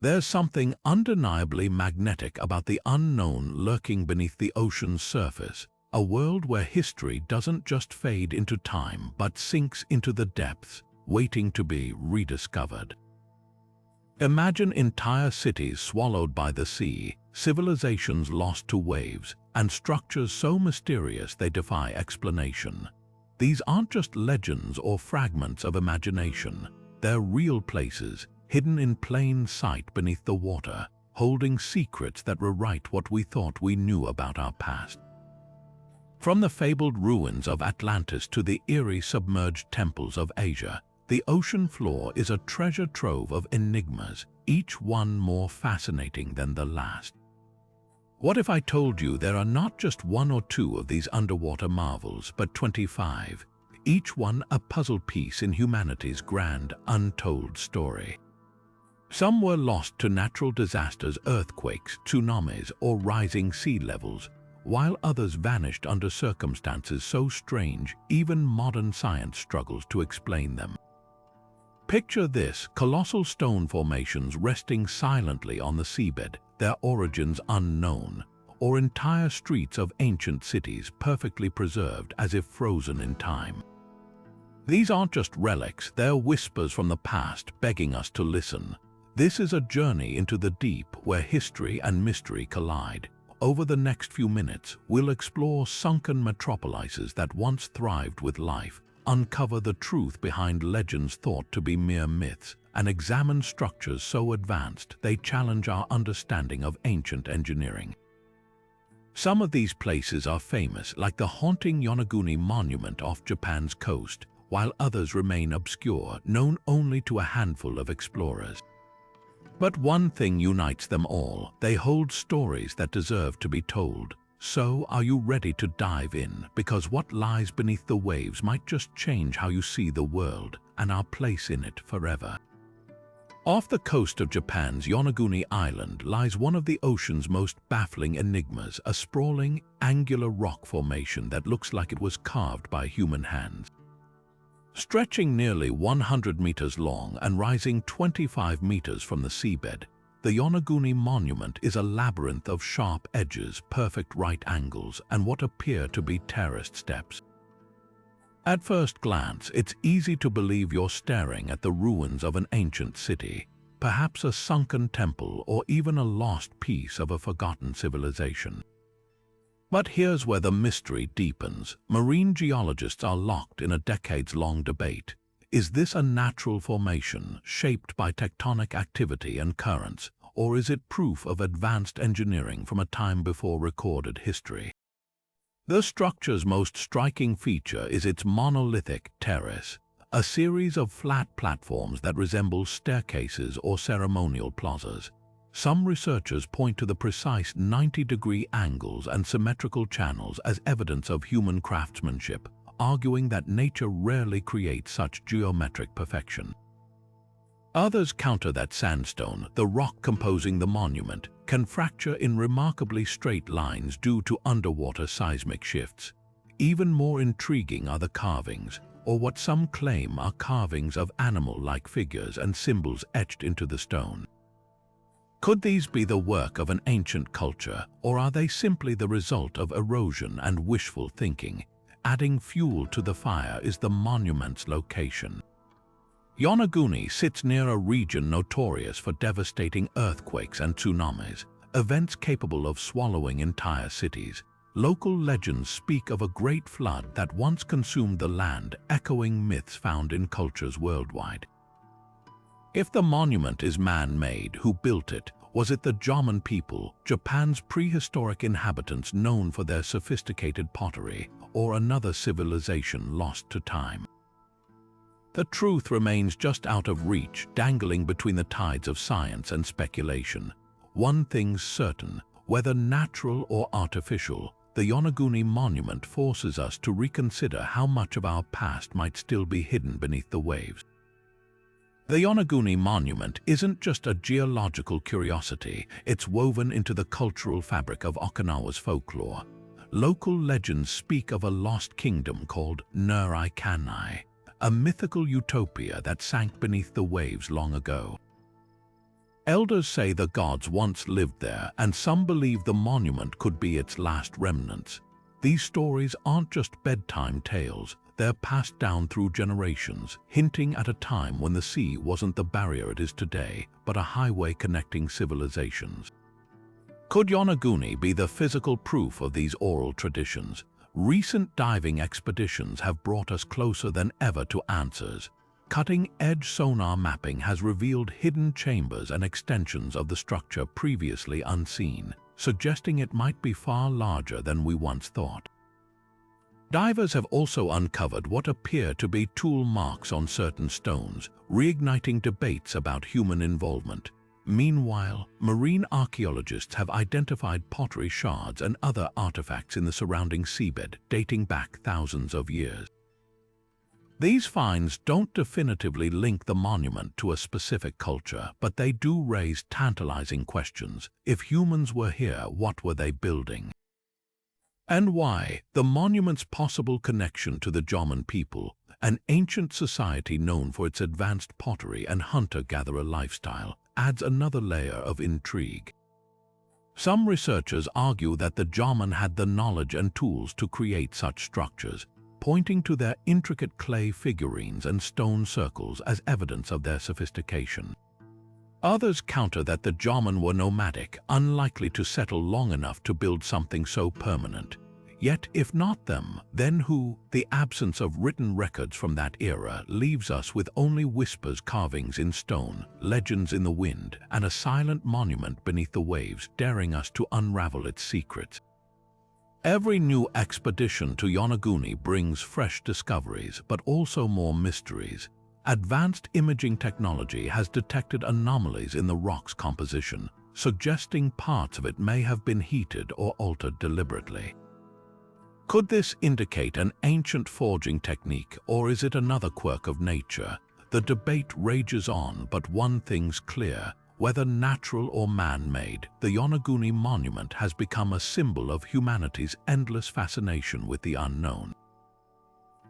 There's something undeniably magnetic about the unknown lurking beneath the ocean's surface, a world where history doesn't just fade into time but sinks into the depths, waiting to be rediscovered. Imagine entire cities swallowed by the sea, civilizations lost to waves, and structures so mysterious they defy explanation. These aren't just legends or fragments of imagination. They're real places, hidden in plain sight beneath the water, holding secrets that rewrite what we thought we knew about our past. From the fabled ruins of Atlantis to the eerie submerged temples of Asia, the ocean floor is a treasure trove of enigmas, each one more fascinating than the last. What if I told you there are not just one or two of these underwater marvels, but 25, each one a puzzle piece in humanity's grand, untold story? Some were lost to natural disasters, earthquakes, tsunamis, or rising sea levels, while others vanished under circumstances so strange even modern science struggles to explain them. Picture this: colossal stone formations resting silently on the seabed, their origins unknown, or entire streets of ancient cities perfectly preserved as if frozen in time. These aren't just relics, they're whispers from the past begging us to listen. This is a journey into the deep where history and mystery collide. Over the next few minutes, we'll explore sunken metropolises that once thrived with life, uncover the truth behind legends thought to be mere myths, and examine structures so advanced they challenge our understanding of ancient engineering. Some of these places are famous, like the haunting Yonaguni Monument off Japan's coast, while others remain obscure, known only to a handful of explorers. But one thing unites them all: they hold stories that deserve to be told. So, are you ready to dive in? Because what lies beneath the waves might just change how you see the world and our place in it forever. Off the coast of Japan's Yonaguni Island lies one of the ocean's most baffling enigmas, a sprawling, angular rock formation that looks like it was carved by human hands. Stretching nearly 100 meters long and rising 25 meters from the seabed, the Yonaguni Monument is a labyrinth of sharp edges, perfect right angles, and what appear to be terraced steps. At first glance, it's easy to believe you're staring at the ruins of an ancient city, perhaps a sunken temple or even a lost piece of a forgotten civilization. But here's where the mystery deepens. Marine geologists are locked in a decades-long debate. Is this a natural formation shaped by tectonic activity and currents, or is it proof of advanced engineering from a time before recorded history? The structure's most striking feature is its monolithic terrace, a series of flat platforms that resemble staircases or ceremonial plazas. Some researchers point to the precise 90-degree angles and symmetrical channels as evidence of human craftsmanship, arguing that nature rarely creates such geometric perfection. Others counter that sandstone, the rock composing the monument, can fracture in remarkably straight lines due to underwater seismic shifts. Even more intriguing are the carvings, or what some claim are carvings of animal-like figures and symbols etched into the stone. Could these be the work of an ancient culture, or are they simply the result of erosion and wishful thinking? Adding fuel to the fire is the monument's location. Yonaguni sits near a region notorious for devastating earthquakes and tsunamis, events capable of swallowing entire cities. Local legends speak of a great flood that once consumed the land, echoing myths found in cultures worldwide. If the monument is man-made, who built it? Was it the Jomon people, Japan's prehistoric inhabitants known for their sophisticated pottery, or another civilization lost to time? The truth remains just out of reach, dangling between the tides of science and speculation. One thing's certain: whether natural or artificial, the Yonaguni Monument forces us to reconsider how much of our past might still be hidden beneath the waves. The Yonaguni Monument isn't just a geological curiosity, it's woven into the cultural fabric of Okinawa's folklore. Local legends speak of a lost kingdom called Heracleion, a mythical utopia that sank beneath the waves long ago. Elders say the gods once lived there, and some believe the monument could be its last remnants. These stories aren't just bedtime tales, they're passed down through generations, hinting at a time when the sea wasn't the barrier it is today, but a highway connecting civilizations. Could Yonaguni be the physical proof of these oral traditions? Recent diving expeditions have brought us closer than ever to answers. Cutting-edge sonar mapping has revealed hidden chambers and extensions of the structure previously unseen, suggesting it might be far larger than we once thought. Divers have also uncovered what appear to be tool marks on certain stones, reigniting debates about human involvement. Meanwhile, marine archaeologists have identified pottery shards and other artifacts in the surrounding seabed dating back thousands of years. These finds don't definitively link the monument to a specific culture, but they do raise tantalizing questions. If humans were here, what were they building? And why? The monument's possible connection to the Jomon people, an ancient society known for its advanced pottery and hunter-gatherer lifestyle, adds another layer of intrigue. Some researchers argue that the Jomon had the knowledge and tools to create such structures, pointing to their intricate clay figurines and stone circles as evidence of their sophistication. Others counter that the Jomon were nomadic, unlikely to settle long enough to build something so permanent. Yet, if not them, then who? The absence of written records from that era leaves us with only whispers, carvings in stone, legends in the wind, and a silent monument beneath the waves daring us to unravel its secrets. Every new expedition to Yonaguni brings fresh discoveries, but also more mysteries. Advanced imaging technology has detected anomalies in the rock's composition, suggesting parts of it may have been heated or altered deliberately. Could this indicate an ancient forging technique, or is it another quirk of nature? The debate rages on, but one thing's clear. Whether natural or man-made, the Yonaguni Monument has become a symbol of humanity's endless fascination with the unknown.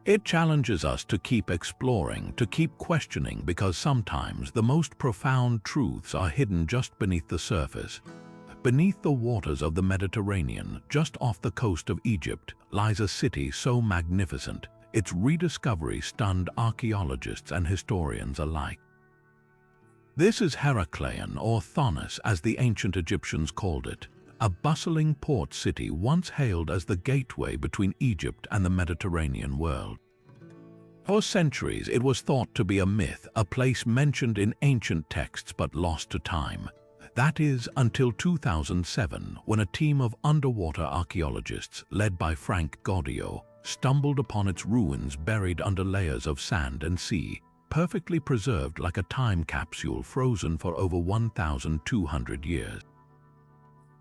It challenges us to keep exploring, to keep questioning, because sometimes the most profound truths are hidden just beneath the surface. Beneath the waters of the Mediterranean, just off the coast of Egypt, lies a city so magnificent, its rediscovery stunned archaeologists and historians alike. This is Heracleion, or Thonis as the ancient Egyptians called it, a bustling port city once hailed as the gateway between Egypt and the Mediterranean world. For centuries it was thought to be a myth, a place mentioned in ancient texts but lost to time. That is, until 2007, when a team of underwater archaeologists, led by Frank Gaudio, stumbled upon its ruins buried under layers of sand and sea, perfectly preserved like a time capsule frozen for over 1,200 years.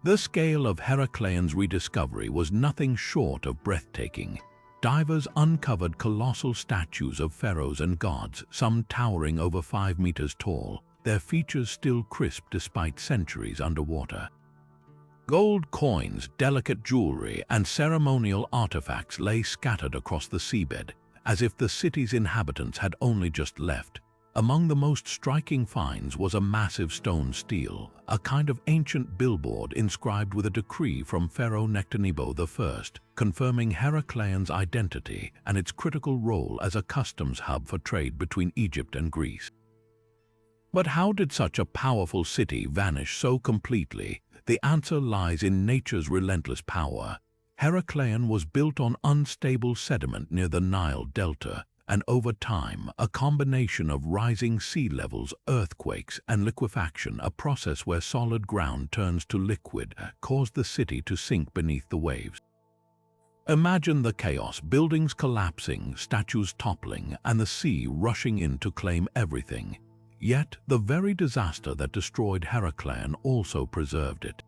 The scale of Heracleion's rediscovery was nothing short of breathtaking. Divers uncovered colossal statues of pharaohs and gods, some towering over 5 meters tall, their features still crisp despite centuries underwater. Gold coins, delicate jewelry, and ceremonial artifacts lay scattered across the seabed, as if the city's inhabitants had only just left. Among the most striking finds was a massive stone stele, a kind of ancient billboard inscribed with a decree from Pharaoh Nectanebo I, confirming Heracleion's identity and its critical role as a customs hub for trade between Egypt and Greece. But how did such a powerful city vanish so completely? The answer lies in nature's relentless power. Heracleion was built on unstable sediment near the Nile Delta, and over time, a combination of rising sea levels, earthquakes, and liquefaction, a process where solid ground turns to liquid, caused the city to sink beneath the waves. Imagine the chaos: buildings collapsing, statues toppling, and the sea rushing in to claim everything. Yet, the very disaster that destroyed Heracleion also preserved it.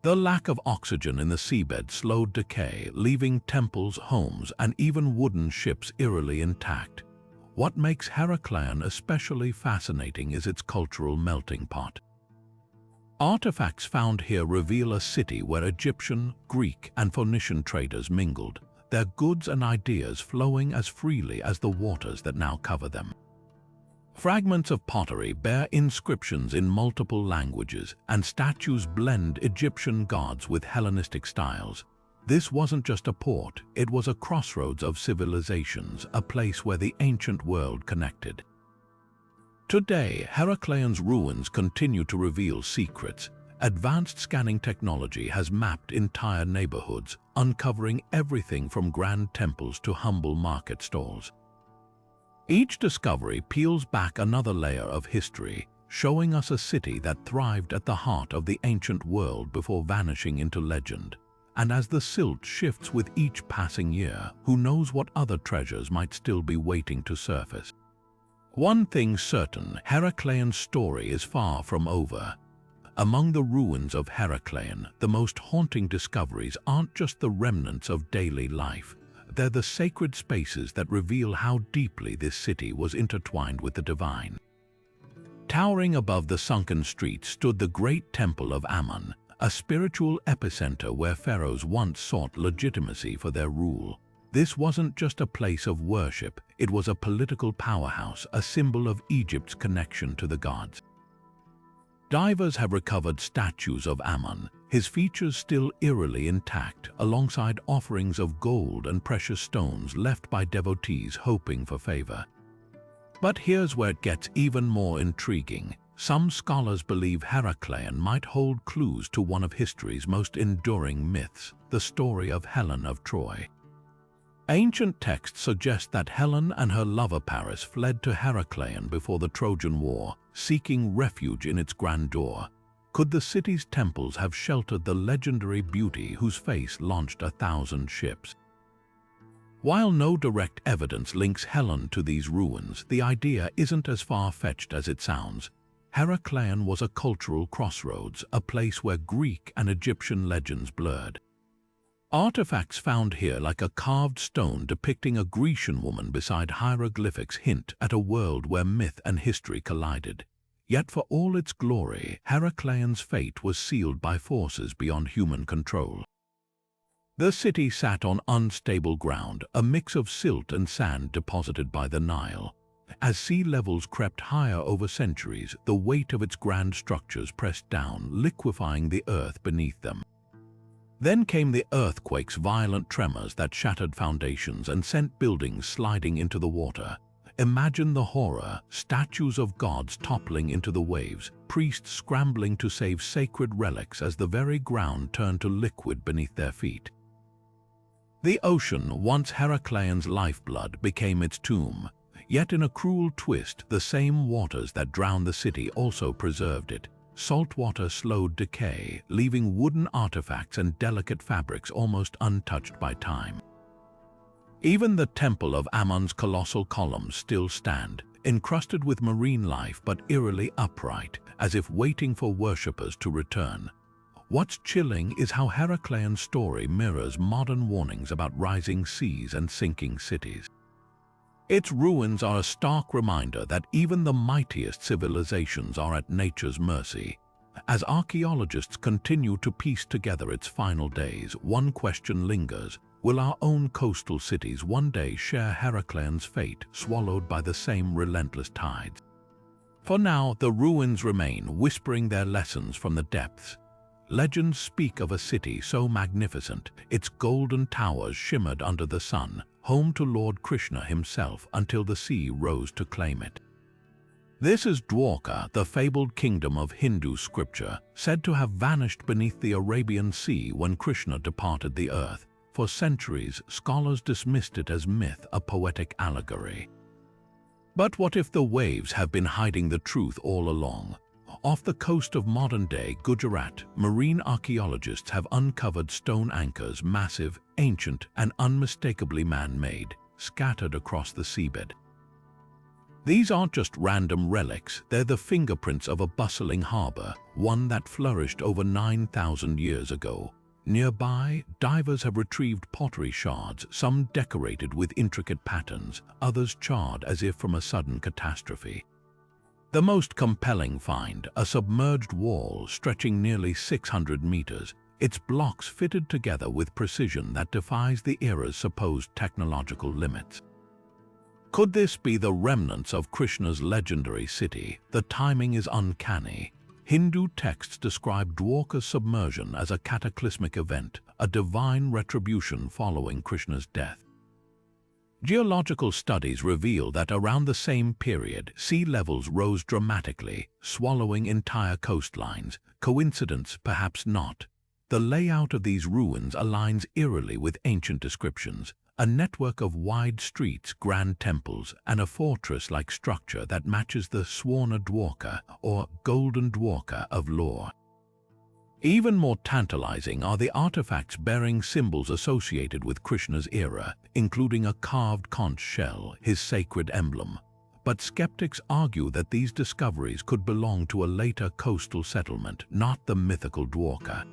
The lack of oxygen in the seabed slowed decay, leaving temples, homes, and even wooden ships eerily intact. What makes Heracleion especially fascinating is its cultural melting pot. Artifacts found here reveal a city where Egyptian, Greek, and Phoenician traders mingled, their goods and ideas flowing as freely as the waters that now cover them. Fragments of pottery bear inscriptions in multiple languages, and statues blend Egyptian gods with Hellenistic styles. This wasn't just a port, it was a crossroads of civilizations, a place where the ancient world connected. Today, Heracleon's ruins continue to reveal secrets. Advanced scanning technology has mapped entire neighborhoods, uncovering everything from grand temples to humble market stalls. Each discovery peels back another layer of history, showing us a city that thrived at the heart of the ancient world before vanishing into legend. And as the silt shifts with each passing year, who knows what other treasures might still be waiting to surface. One thing's certain, Heracleon's story is far from over. Among the ruins of Heracleion, the most haunting discoveries aren't just the remnants of daily life. They're the sacred spaces that reveal how deeply this city was intertwined with the divine. Towering above the sunken streets stood the great temple of Ammon, a spiritual epicenter where pharaohs once sought legitimacy for their rule. This wasn't just a place of worship, it was a political powerhouse, a symbol of Egypt's connection to the gods. Divers have recovered statues of Ammon, his features still eerily intact, alongside offerings of gold and precious stones left by devotees hoping for favor. But here's where it gets even more intriguing. Some scholars believe Heracleion might hold clues to one of history's most enduring myths, the story of Helen of Troy. Ancient texts suggest that Helen and her lover Paris fled to Heracleion before the Trojan War, seeking refuge in its grandeur. Could the city's temples have sheltered the legendary beauty whose face launched 1,000 ships? While no direct evidence links Helen to these ruins, the idea isn't as far-fetched as it sounds. Heracleion was a cultural crossroads, a place where Greek and Egyptian legends blurred. Artifacts found here, like a carved stone depicting a Grecian woman beside hieroglyphics, hint at a world where myth and history collided. Yet for all its glory, Heracleion's fate was sealed by forces beyond human control. The city sat on unstable ground, a mix of silt and sand deposited by the Nile. As sea levels crept higher over centuries, the weight of its grand structures pressed down, liquefying the earth beneath them. Then came the earthquake's violent tremors that shattered foundations and sent buildings sliding into the water. Imagine the horror, statues of gods toppling into the waves, priests scrambling to save sacred relics as the very ground turned to liquid beneath their feet. The ocean, once Heracleion's lifeblood, became its tomb. Yet in a cruel twist, the same waters that drowned the city also preserved it. Salt water slowed decay, leaving wooden artifacts and delicate fabrics almost untouched by time. Even the temple of Ammon's colossal columns still stand, encrusted with marine life but eerily upright, as if waiting for worshippers to return. What's chilling is how Heracleon's story mirrors modern warnings about rising seas and sinking cities. Its ruins are a stark reminder that even the mightiest civilizations are at nature's mercy. As archaeologists continue to piece together its final days, one question lingers: will our own coastal cities one day share Heracleon's fate, swallowed by the same relentless tides? For now, the ruins remain, whispering their lessons from the depths. Legends speak of a city so magnificent, its golden towers shimmered under the sun, home to Lord Krishna himself until the sea rose to claim it. This is Dwarka, the fabled kingdom of Hindu scripture, said to have vanished beneath the Arabian Sea when Krishna departed the earth. For centuries, scholars dismissed it as myth, a poetic allegory. But what if the waves have been hiding the truth all along? Off the coast of modern-day Gujarat, marine archaeologists have uncovered stone anchors, massive, ancient, and unmistakably man-made, scattered across the seabed. These aren't just random relics, they're the fingerprints of a bustling harbor, one that flourished over 9,000 years ago. Nearby, divers have retrieved pottery shards, some decorated with intricate patterns, others charred as if from a sudden catastrophe. The most compelling find, a submerged wall stretching nearly 600 meters, its blocks fitted together with precision that defies the era's supposed technological limits. Could this be the remnants of Krishna's legendary city? The timing is uncanny. Hindu texts describe Dwarka's submersion as a cataclysmic event, a divine retribution following Krishna's death. Geological studies reveal that around the same period, sea levels rose dramatically, swallowing entire coastlines. Coincidence? Perhaps not. The layout of these ruins aligns eerily with ancient descriptions, a network of wide streets, grand temples, and a fortress-like structure that matches the Swarna Dwarka, or Golden Dwarka of lore. Even more tantalizing are the artifacts bearing symbols associated with Krishna's era, including a carved conch shell, his sacred emblem. But skeptics argue that these discoveries could belong to a later coastal settlement, not the mythical Dwarka.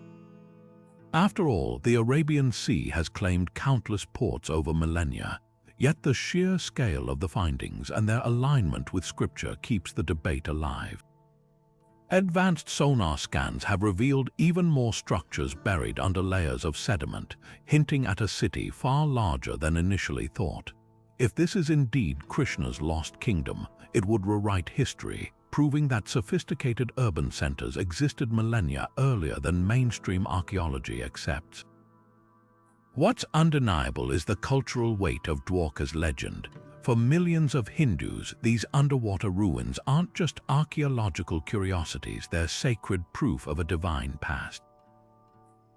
After all, the Arabian Sea has claimed countless ports over millennia, yet the sheer scale of the findings and their alignment with scripture keeps the debate alive. Advanced sonar scans have revealed even more structures buried under layers of sediment, hinting at a city far larger than initially thought. If this is indeed Krishna's lost kingdom, it would rewrite history, proving that sophisticated urban centers existed millennia earlier than mainstream archaeology accepts. What's undeniable is the cultural weight of Dwarka's legend. For millions of Hindus, these underwater ruins aren't just archaeological curiosities, they're sacred proof of a divine past.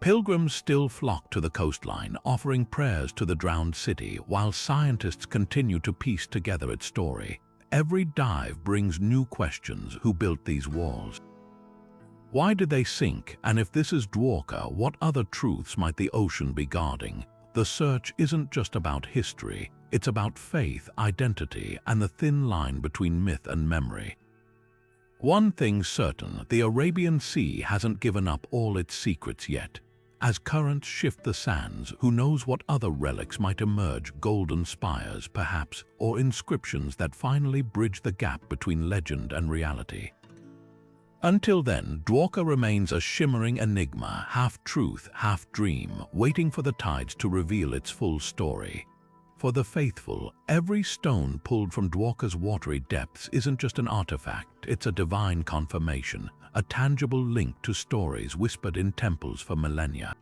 Pilgrims still flock to the coastline, offering prayers to the drowned city, while scientists continue to piece together its story. Every dive brings new questions: who built these walls? Why did they sink? And if this is Dwarka, what other truths might the ocean be guarding? The search isn't just about history, it's about faith, identity, and the thin line between myth and memory. One thing's certain, the Arabian Sea hasn't given up all its secrets yet. As currents shift the sands, who knows what other relics might emerge, golden spires perhaps, or inscriptions that finally bridge the gap between legend and reality. Until then, Dwarka remains a shimmering enigma, half truth, half dream, waiting for the tides to reveal its full story. For the faithful, every stone pulled from Dwarka's watery depths isn't just an artifact, it's a divine confirmation, a tangible link to stories whispered in temples for millennia.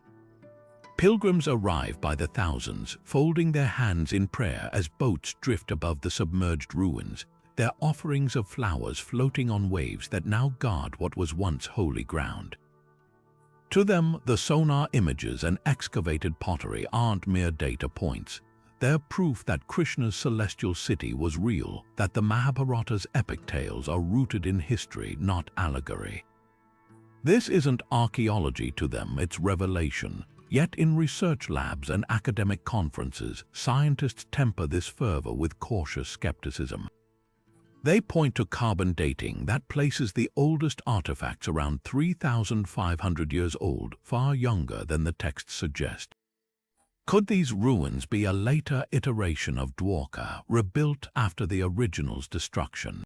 Pilgrims arrive by the thousands, folding their hands in prayer as boats drift above the submerged ruins, their offerings of flowers floating on waves that now guard what was once holy ground. To them, the sonar images and excavated pottery aren't mere data points. They're proof that Krishna's celestial city was real, that the Mahabharata's epic tales are rooted in history, not allegory. This isn't archaeology to them, it's revelation. Yet in research labs and academic conferences, scientists temper this fervor with cautious skepticism. They point to carbon dating that places the oldest artifacts around 3,500 years old, far younger than the texts suggest. Could these ruins be a later iteration of Dwarka, rebuilt after the original's destruction?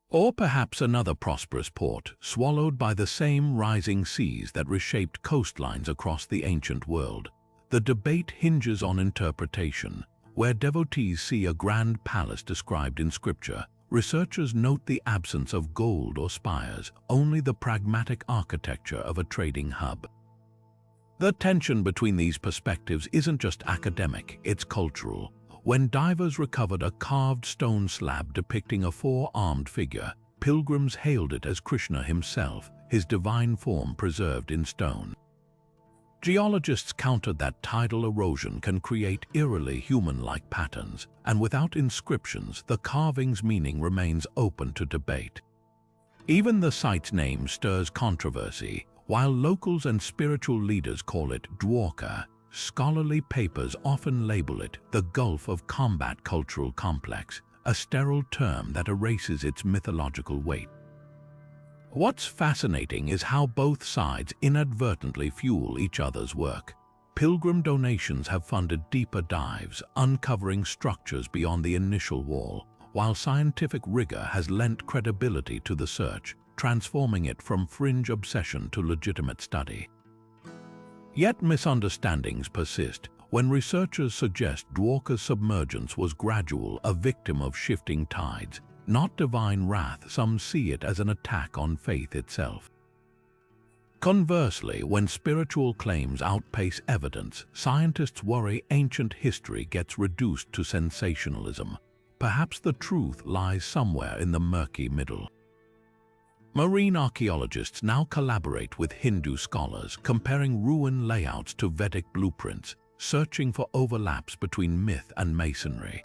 Or perhaps another prosperous port, swallowed by the same rising seas that reshaped coastlines across the ancient world? The debate hinges on interpretation. Where devotees see a grand palace described in scripture, researchers note the absence of gold or spires, only the pragmatic architecture of a trading hub. The tension between these perspectives isn't just academic, it's cultural. When divers recovered a carved stone slab depicting a four-armed figure, pilgrims hailed it as Krishna himself, his divine form preserved in stone. Geologists countered that tidal erosion can create eerily human-like patterns, and without inscriptions, the carving's meaning remains open to debate. Even the site's name stirs controversy. While locals and spiritual leaders call it Dwarka, scholarly papers often label it the Gulf of Combat Cultural Complex, a sterile term that erases its mythological weight. What's fascinating is how both sides inadvertently fuel each other's work. Pilgrim donations have funded deeper dives, uncovering structures beyond the initial wall, while scientific rigor has lent credibility to the search, transforming it from fringe obsession to legitimate study. Yet misunderstandings persist. When researchers suggest Dwarka's submergence was gradual, a victim of shifting tides, not divine wrath, some see it as an attack on faith itself. Conversely, when spiritual claims outpace evidence, scientists worry ancient history gets reduced to sensationalism. Perhaps the truth lies somewhere in the murky middle. Marine archaeologists now collaborate with Hindu scholars, comparing ruin layouts to Vedic blueprints, searching for overlaps between myth and masonry.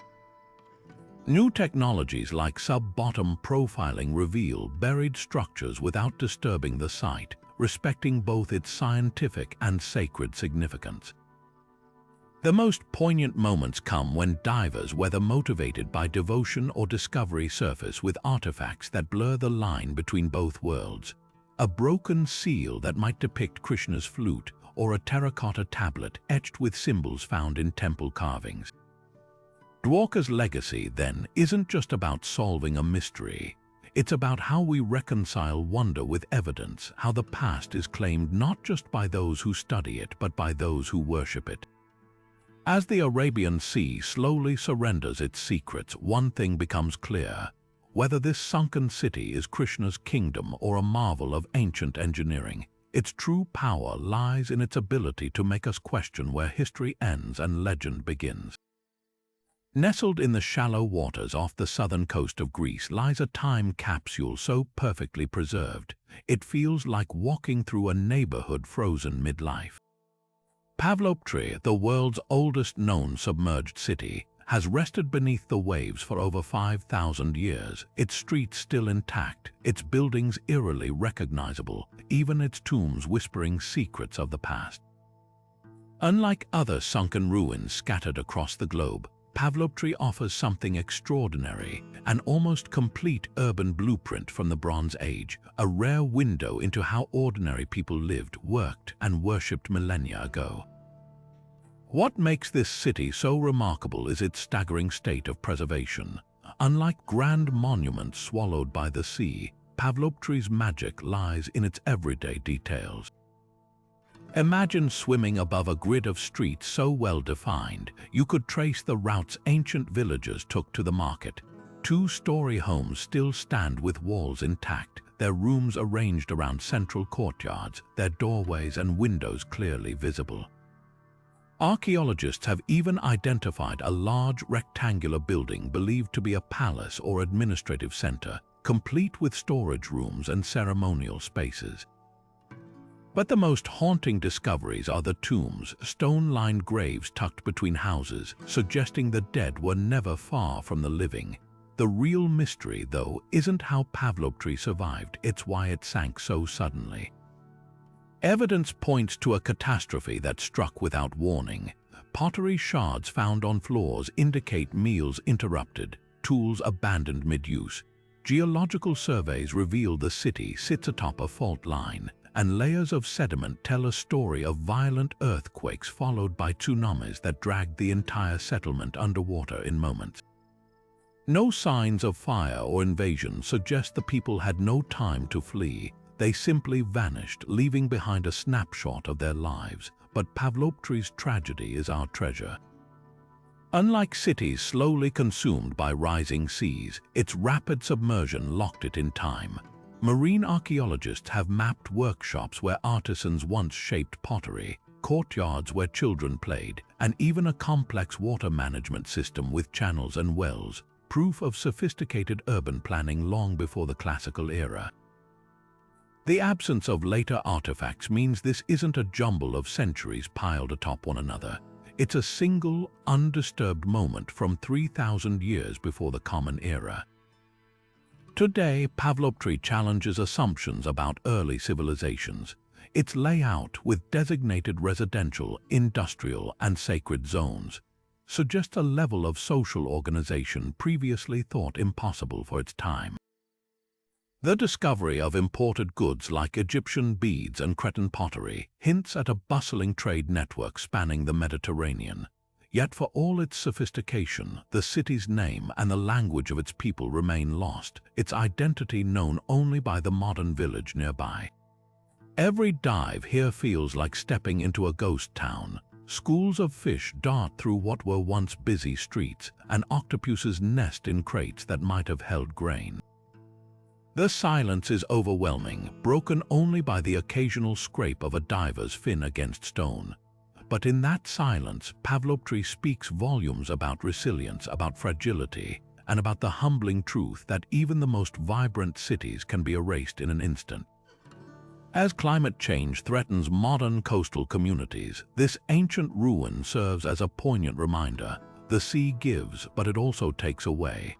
New technologies like sub-bottom profiling reveal buried structures without disturbing the site, respecting both its scientific and sacred significance. The most poignant moments come when divers, whether motivated by devotion or discovery, surface with artifacts that blur the line between both worlds. A broken seal that might depict Krishna's flute, or a terracotta tablet etched with symbols found in temple carvings. Dwarka's legacy, then, isn't just about solving a mystery. It's about how we reconcile wonder with evidence, how the past is claimed not just by those who study it, but by those who worship it. As the Arabian Sea slowly surrenders its secrets, one thing becomes clear: whether this sunken city is Krishna's kingdom or a marvel of ancient engineering, its true power lies in its ability to make us question where history ends and legend begins. Nestled in the shallow waters off the southern coast of Greece lies a time capsule so perfectly preserved, it feels like walking through a neighborhood frozen midlife. Pavlopetri, the world's oldest known submerged city, has rested beneath the waves for over 5,000 years, its streets still intact, its buildings eerily recognizable, even its tombs whispering secrets of the past. Unlike other sunken ruins scattered across the globe, Pavlopetri offers something extraordinary, an almost complete urban blueprint from the Bronze Age, a rare window into how ordinary people lived, worked, and worshipped millennia ago. What makes this city so remarkable is its staggering state of preservation. Unlike grand monuments swallowed by the sea, Pavlopetri's magic lies in its everyday details. Imagine swimming above a grid of streets so well defined, you could trace the routes ancient villagers took to the market. Two-story homes still stand with walls intact, their rooms arranged around central courtyards, their doorways and windows clearly visible. Archaeologists have even identified a large rectangular building believed to be a palace or administrative center, complete with storage rooms and ceremonial spaces. But the most haunting discoveries are the tombs, stone-lined graves tucked between houses, suggesting the dead were never far from the living. The real mystery, though, isn't how Pavlopetri survived, it's why it sank so suddenly. Evidence points to a catastrophe that struck without warning. Pottery shards found on floors indicate meals interrupted, tools abandoned mid-use. Geological surveys reveal the city sits atop a fault line, and layers of sediment tell a story of violent earthquakes followed by tsunamis that dragged the entire settlement underwater in moments. No signs of fire or invasion suggest the people had no time to flee. They simply vanished, leaving behind a snapshot of their lives. But Pavlopetri's tragedy is our treasure. Unlike cities slowly consumed by rising seas, its rapid submersion locked it in time. Marine archaeologists have mapped workshops where artisans once shaped pottery, courtyards where children played, and even a complex water management system with channels and wells, proof of sophisticated urban planning long before the classical era. The absence of later artifacts means this isn't a jumble of centuries piled atop one another. It's a single, undisturbed moment from 3,000 years before the Common Era. Today, Pavlopetri challenges assumptions about early civilizations. Its layout, with designated residential, industrial, and sacred zones, suggests a level of social organization previously thought impossible for its time. The discovery of imported goods like Egyptian beads and Cretan pottery hints at a bustling trade network spanning the Mediterranean. Yet for all its sophistication, the city's name and the language of its people remain lost, its identity known only by the modern village nearby. Every dive here feels like stepping into a ghost town, schools of fish dart through what were once busy streets, and octopuses nest in crates that might have held grain. The silence is overwhelming, broken only by the occasional scrape of a diver's fin against stone. But in that silence, Pavlopetri speaks volumes about resilience, about fragility, and about the humbling truth that even the most vibrant cities can be erased in an instant. As climate change threatens modern coastal communities, this ancient ruin serves as a poignant reminder. The sea gives, but it also takes away.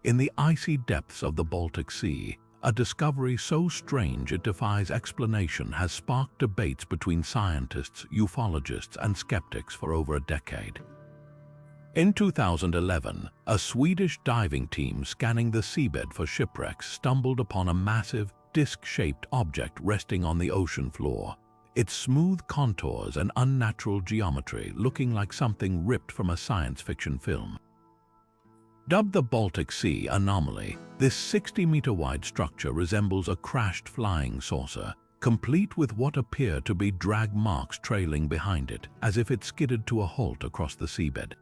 In the icy depths of the Baltic Sea, a discovery so strange it defies explanation has sparked debates between scientists, ufologists, and skeptics for over a decade. In 2011, a Swedish diving team scanning the seabed for shipwrecks stumbled upon a massive, disc-shaped object resting on the ocean floor, its smooth contours and unnatural geometry looking like something ripped from a science fiction film. Dubbed the Baltic Sea Anomaly, this 60-meter-wide structure resembles a crashed flying saucer, complete with what appear to be drag marks trailing behind it, as if it skidded to a halt across the seabed.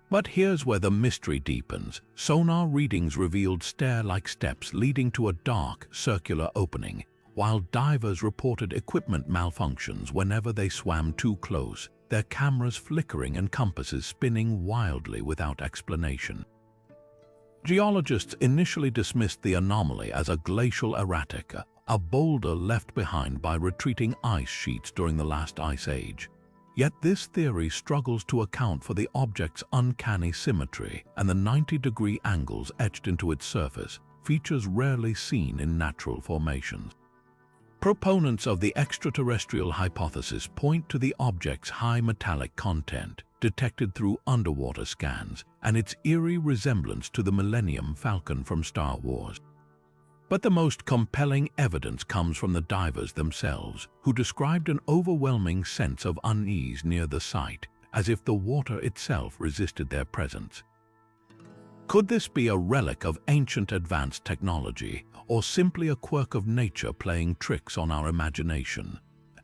But here's where the mystery deepens. Sonar readings revealed stair-like steps leading to a dark, circular opening, while divers reported equipment malfunctions whenever they swam too close, their cameras flickering and compasses spinning wildly without explanation. Geologists initially dismissed the anomaly as a glacial erratic, a boulder left behind by retreating ice sheets during the last ice age. Yet this theory struggles to account for the object's uncanny symmetry and the 90-degree angles etched into its surface, features rarely seen in natural formations. Proponents of the extraterrestrial hypothesis point to the object's high metallic content, detected through underwater scans, and its eerie resemblance to the Millennium Falcon from Star Wars. But the most compelling evidence comes from the divers themselves, who described an overwhelming sense of unease near the site, as if the water itself resisted their presence. Could this be a relic of ancient advanced technology, or simply a quirk of nature playing tricks on our imagination?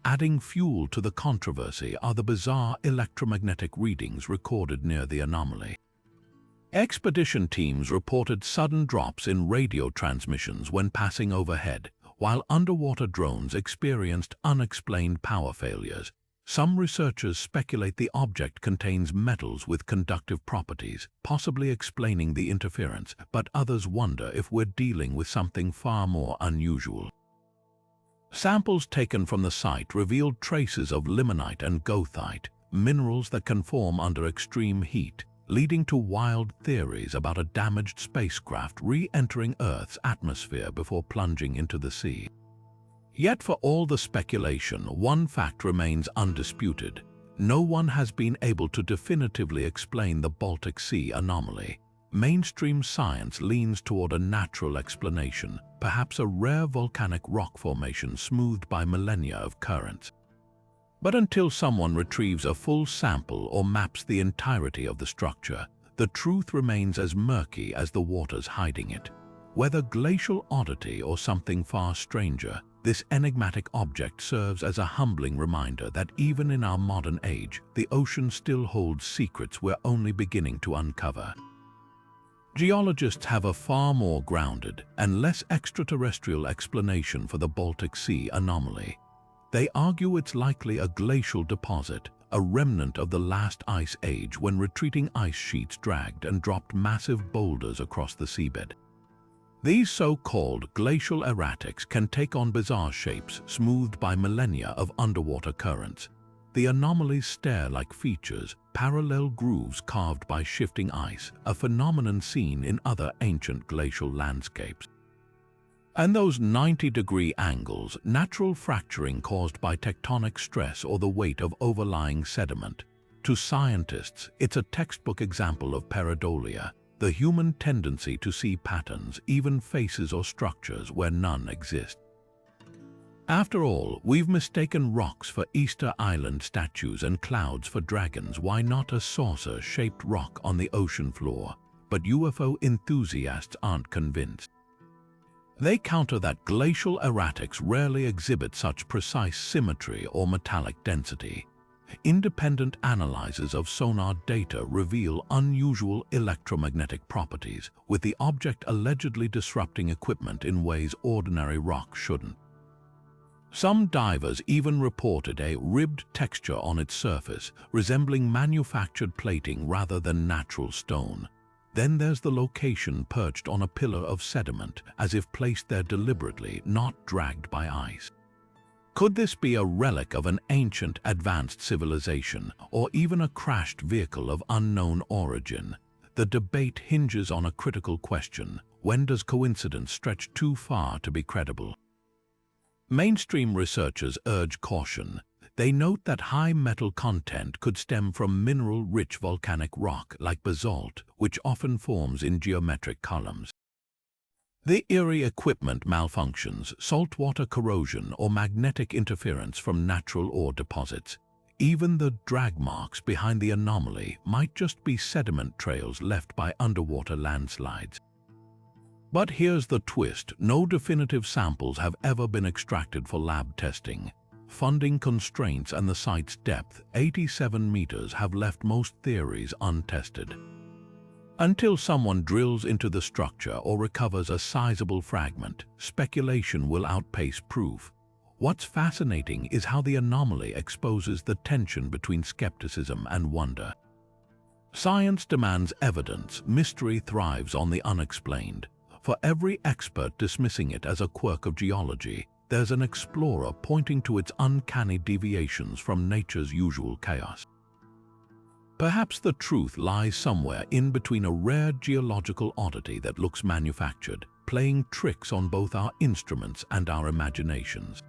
Adding fuel to the controversy are the bizarre electromagnetic readings recorded near the anomaly. Expedition teams reported sudden drops in radio transmissions when passing overhead, while underwater drones experienced unexplained power failures. Some researchers speculate the object contains metals with conductive properties, possibly explaining the interference, but others wonder if we're dealing with something far more unusual. Samples taken from the site revealed traces of limonite and goethite, minerals that can form under extreme heat, leading to wild theories about a damaged spacecraft re-entering Earth's atmosphere before plunging into the sea. Yet for all the speculation, one fact remains undisputed. No one has been able to definitively explain the Baltic Sea anomaly. Mainstream science leans toward a natural explanation, perhaps a rare volcanic rock formation smoothed by millennia of currents. But until someone retrieves a full sample or maps the entirety of the structure, the truth remains as murky as the waters hiding it. Whether glacial oddity or something far stranger, this enigmatic object serves as a humbling reminder that even in our modern age, the ocean still holds secrets we're only beginning to uncover. Geologists have a far more grounded and less extraterrestrial explanation for the Baltic Sea anomaly. They argue it's likely a glacial deposit, a remnant of the last ice age when retreating ice sheets dragged and dropped massive boulders across the seabed. These so-called glacial erratics can take on bizarre shapes smoothed by millennia of underwater currents. The anomalies stare-like features, parallel grooves carved by shifting ice, a phenomenon seen in other ancient glacial landscapes. And those 90-degree angles, natural fracturing caused by tectonic stress or the weight of overlying sediment. To scientists, it's a textbook example of pareidolia, the human tendency to see patterns, even faces or structures where none exist. After all, we've mistaken rocks for Easter Island statues and clouds for dragons. Why not a saucer-shaped rock on the ocean floor? But UFO enthusiasts aren't convinced. They counter that glacial erratics rarely exhibit such precise symmetry or metallic density. Independent analyses of sonar data reveal unusual electromagnetic properties, with the object allegedly disrupting equipment in ways ordinary rock shouldn't. Some divers even reported a ribbed texture on its surface, resembling manufactured plating rather than natural stone. Then there's the location perched on a pillar of sediment, as if placed there deliberately, not dragged by ice. Could this be a relic of an ancient, advanced civilization, or even a crashed vehicle of unknown origin? The debate hinges on a critical question: when does coincidence stretch too far to be credible? Mainstream researchers urge caution. They note that high metal content could stem from mineral-rich volcanic rock like basalt, which often forms in geometric columns. The eerie equipment malfunctions, saltwater corrosion, or magnetic interference from natural ore deposits. Even the drag marks behind the anomaly might just be sediment trails left by underwater landslides. But here's the twist: no definitive samples have ever been extracted for lab testing. Funding constraints and the site's depth, 87 meters, have left most theories untested. Until someone drills into the structure or recovers a sizable fragment, speculation will outpace proof. What's fascinating is how the anomaly exposes the tension between skepticism and wonder. Science demands evidence, mystery thrives on the unexplained. For every expert dismissing it as a quirk of geology, there's an explorer pointing to its uncanny deviations from nature's usual chaos. Perhaps the truth lies somewhere in between: a rare geological oddity that looks manufactured, playing tricks on both our instruments and our imaginations.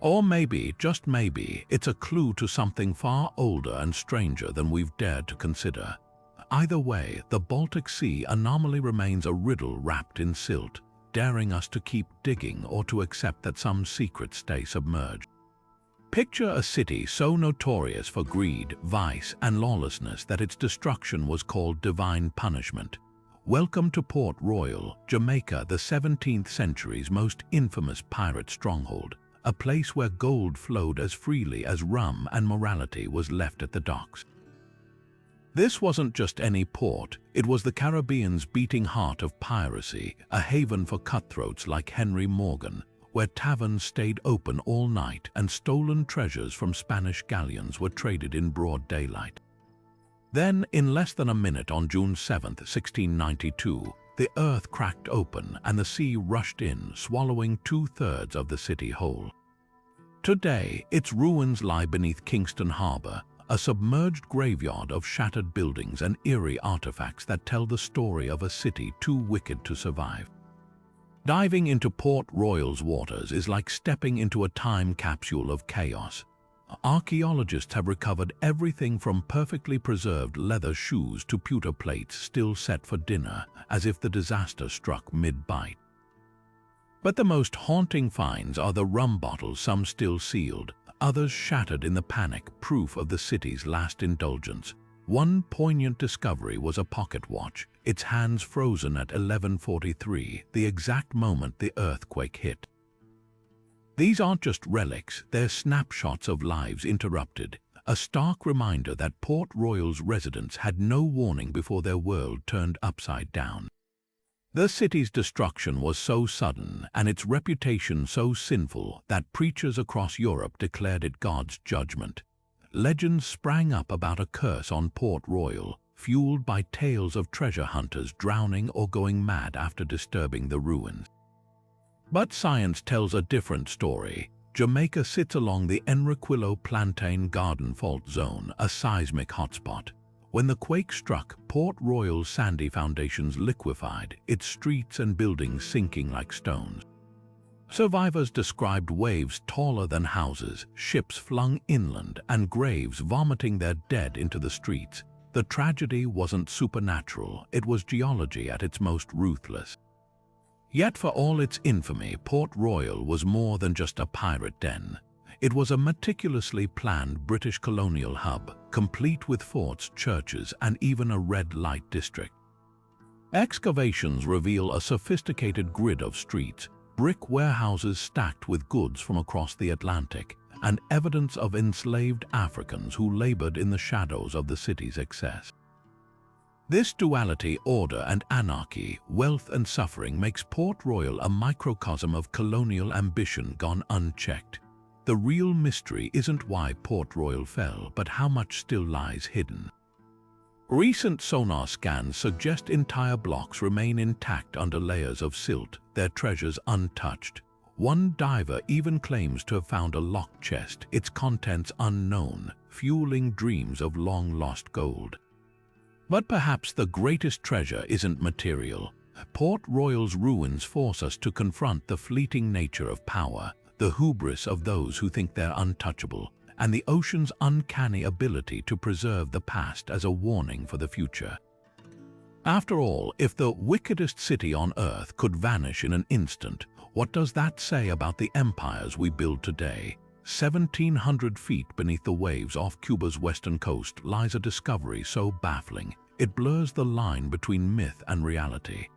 Or maybe, just maybe, it's a clue to something far older and stranger than we've dared to consider. Either way, the Baltic Sea anomaly remains a riddle wrapped in silt, daring us to keep digging or to accept that some secrets stay submerged. Picture a city so notorious for greed, vice, and lawlessness that its destruction was called divine punishment. Welcome to Port Royal, Jamaica, the 17th century's most infamous pirate stronghold, a place where gold flowed as freely as rum and morality was left at the docks. This wasn't just any port, it was the Caribbean's beating heart of piracy, a haven for cutthroats like Henry Morgan, where taverns stayed open all night and stolen treasures from Spanish galleons were traded in broad daylight. Then, in less than a minute, on June 7, 1692, the earth cracked open and the sea rushed in, swallowing 2/3 of the city whole. Today, its ruins lie beneath Kingston Harbor, a submerged graveyard of shattered buildings and eerie artifacts that tell the story of a city too wicked to survive. Diving into Port Royal's waters is like stepping into a time capsule of chaos. Archaeologists have recovered everything from perfectly preserved leather shoes to pewter plates still set for dinner, as if the disaster struck mid-bite. But the most haunting finds are the rum bottles, some still sealed, others shattered in the panic, proof of the city's last indulgence. One poignant discovery was a pocket watch, its hands frozen at 11:43, the exact moment the earthquake hit. These aren't just relics, they're snapshots of lives interrupted, a stark reminder that Port Royal's residents had no warning before their world turned upside down. The city's destruction was so sudden and its reputation so sinful that preachers across Europe declared it God's judgment. Legends sprang up about a curse on Port Royal, fueled by tales of treasure hunters drowning or going mad after disturbing the ruins. But science tells a different story. Jamaica sits along the Enriquillo Plantain Garden Fault Zone, a seismic hotspot. When the quake struck, Port Royal's sandy foundations liquefied, its streets and buildings sinking like stones. Survivors described waves taller than houses, ships flung inland, and graves vomiting their dead into the streets. The tragedy wasn't supernatural, it was geology at its most ruthless. Yet for all its infamy, Port Royal was more than just a pirate den. It was a meticulously planned British colonial hub, complete with forts, churches, and even a red light district. Excavations reveal a sophisticated grid of streets, brick warehouses stacked with goods from across the Atlantic, and evidence of enslaved Africans who labored in the shadows of the city's excess. This duality, order and anarchy, wealth and suffering, makes Port Royal a microcosm of colonial ambition gone unchecked. The real mystery isn't why Port Royal fell, but how much still lies hidden. Recent sonar scans suggest entire blocks remain intact under layers of silt, their treasures untouched. One diver even claims to have found a locked chest, its contents unknown, fueling dreams of long-lost gold. But perhaps the greatest treasure isn't material. Port Royal's ruins force us to confront the fleeting nature of power, the hubris of those who think they're untouchable, and the ocean's uncanny ability to preserve the past as a warning for the future. After all, if the wickedest city on Earth could vanish in an instant, what does that say about the empires we build today? 1,700 feet beneath the waves off Cuba's western coast lies a discovery so baffling, it blurs the line between myth and reality.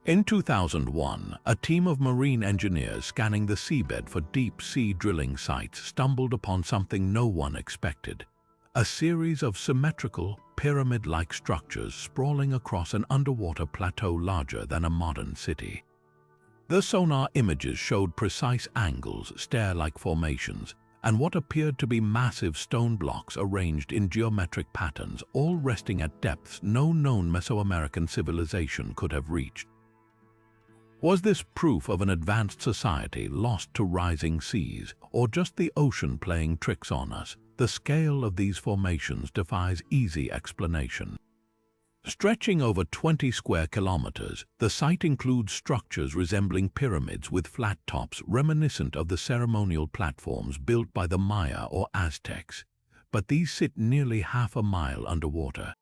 In 2001, a team of marine engineers scanning the seabed for deep-sea drilling sites stumbled upon something no one expected: a series of symmetrical, pyramid-like structures sprawling across an underwater plateau larger than a modern city. The sonar images showed precise angles, stair-like formations, and what appeared to be massive stone blocks arranged in geometric patterns, all resting at depths no known Mesoamerican civilization could have reached. Was this proof of an advanced society lost to rising seas, or just the ocean playing tricks on us? The scale of these formations defies easy explanation. Stretching over 20 square kilometers, the site includes structures resembling pyramids with flat tops reminiscent of the ceremonial platforms built by the Maya or Aztecs, but these sit nearly half a mile underwater.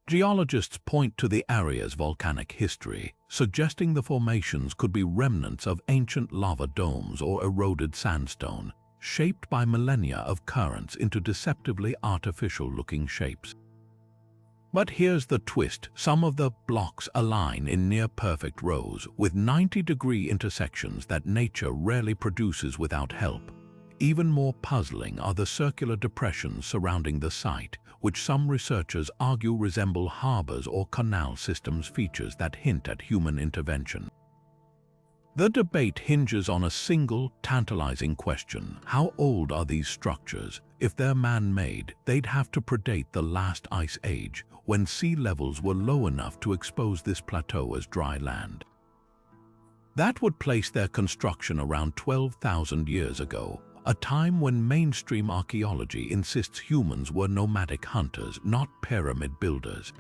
Geologists point to the area's volcanic history, suggesting the formations could be remnants of ancient lava domes or eroded sandstone, shaped by millennia of currents into deceptively artificial-looking shapes. But here's the twist: some of the blocks align in near-perfect rows, with 90-degree intersections that nature rarely produces without help. Even more puzzling are the circular depressions surrounding the site, which some researchers argue resemble harbors or canal systems, features that hint at human intervention. The debate hinges on a single, tantalizing question: how old are these structures? If they're man-made, they'd have to predate the last ice age, when sea levels were low enough to expose this plateau as dry land. That would place their construction around 12,000 years ago, a time when mainstream archaeology insists humans were nomadic hunters, not pyramid builders.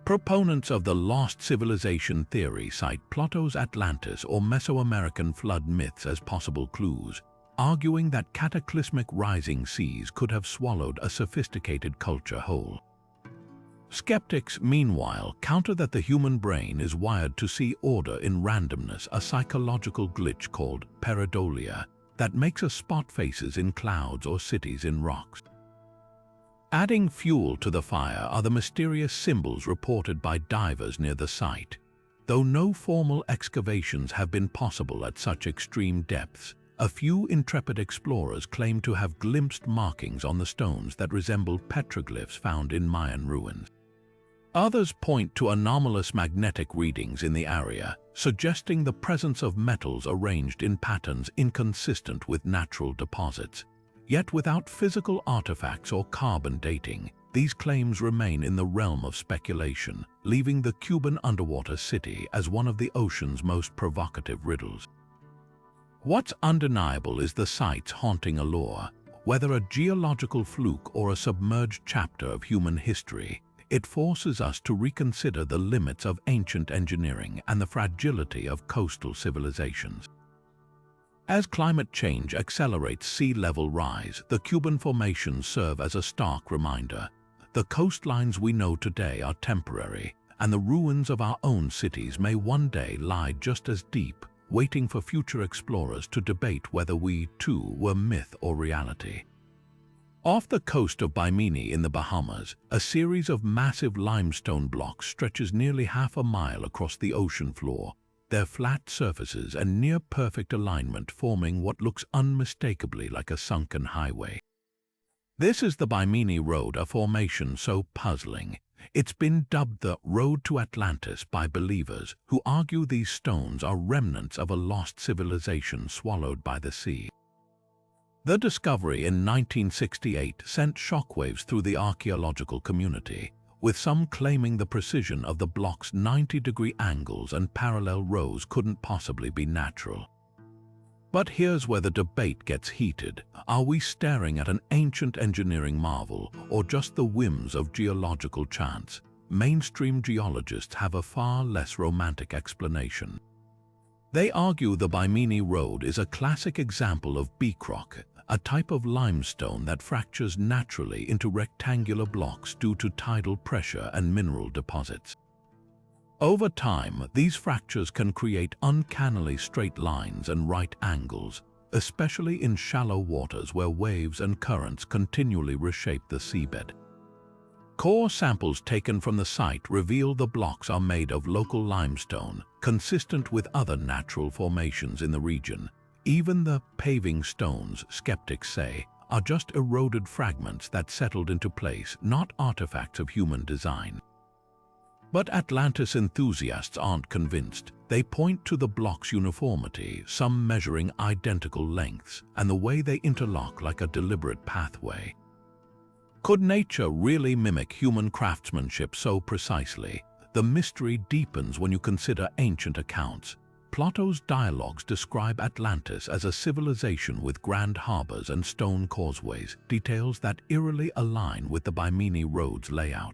Proponents of the lost civilization theory cite Plato's Atlantis or Mesoamerican flood myths as possible clues, arguing that cataclysmic rising seas could have swallowed a sophisticated culture whole. Skeptics, meanwhile, counter that the human brain is wired to see order in randomness, a psychological glitch called pareidolia that makes us spot faces in clouds or cities in rocks. Adding fuel to the fire are the mysterious symbols reported by divers near the site. Though no formal excavations have been possible at such extreme depths, a few intrepid explorers claim to have glimpsed markings on the stones that resemble petroglyphs found in Mayan ruins. Others point to anomalous magnetic readings in the area, suggesting the presence of metals arranged in patterns inconsistent with natural deposits. Yet without physical artifacts or carbon dating, these claims remain in the realm of speculation, leaving the Cuban underwater city as one of the ocean's most provocative riddles. What's undeniable is the site's haunting allure. Whether a geological fluke or a submerged chapter of human history, it forces us to reconsider the limits of ancient engineering and the fragility of coastal civilizations. As climate change accelerates sea level rise, the Cuban formations serve as a stark reminder. The coastlines we know today are temporary, and the ruins of our own cities may one day lie just as deep, waiting for future explorers to debate whether we, too, were myth or reality. Off the coast of Bimini in the Bahamas, a series of massive limestone blocks stretches nearly half a mile across the ocean floor, their flat surfaces and near-perfect alignment forming what looks unmistakably like a sunken highway. This is the Bimini Road, a formation so puzzling. It's been dubbed the Road to Atlantis by believers who argue these stones are remnants of a lost civilization swallowed by the sea. The discovery in 1968 sent shockwaves through the archaeological community, with some claiming the precision of the block's 90-degree angles and parallel rows couldn't possibly be natural. But here's where the debate gets heated. Are we staring at an ancient engineering marvel or just the whims of geological chance? Mainstream geologists have a far less romantic explanation. They argue the Bimini Road is a classic example of beak rock, a type of limestone that fractures naturally into rectangular blocks due to tidal pressure and mineral deposits. Over time, these fractures can create uncannily straight lines and right angles, especially in shallow waters where waves and currents continually reshape the seabed. Core samples taken from the site reveal the blocks are made of local limestone, consistent with other natural formations in the region. Even the paving stones, skeptics say, are just eroded fragments that settled into place, not artifacts of human design. But Atlantis enthusiasts aren't convinced. They point to the block's uniformity, some measuring identical lengths, and the way they interlock like a deliberate pathway. Could nature really mimic human craftsmanship so precisely? The mystery deepens when you consider ancient accounts. Plato's dialogues describe Atlantis as a civilization with grand harbors and stone causeways, details that eerily align with the Bimini Road's layout.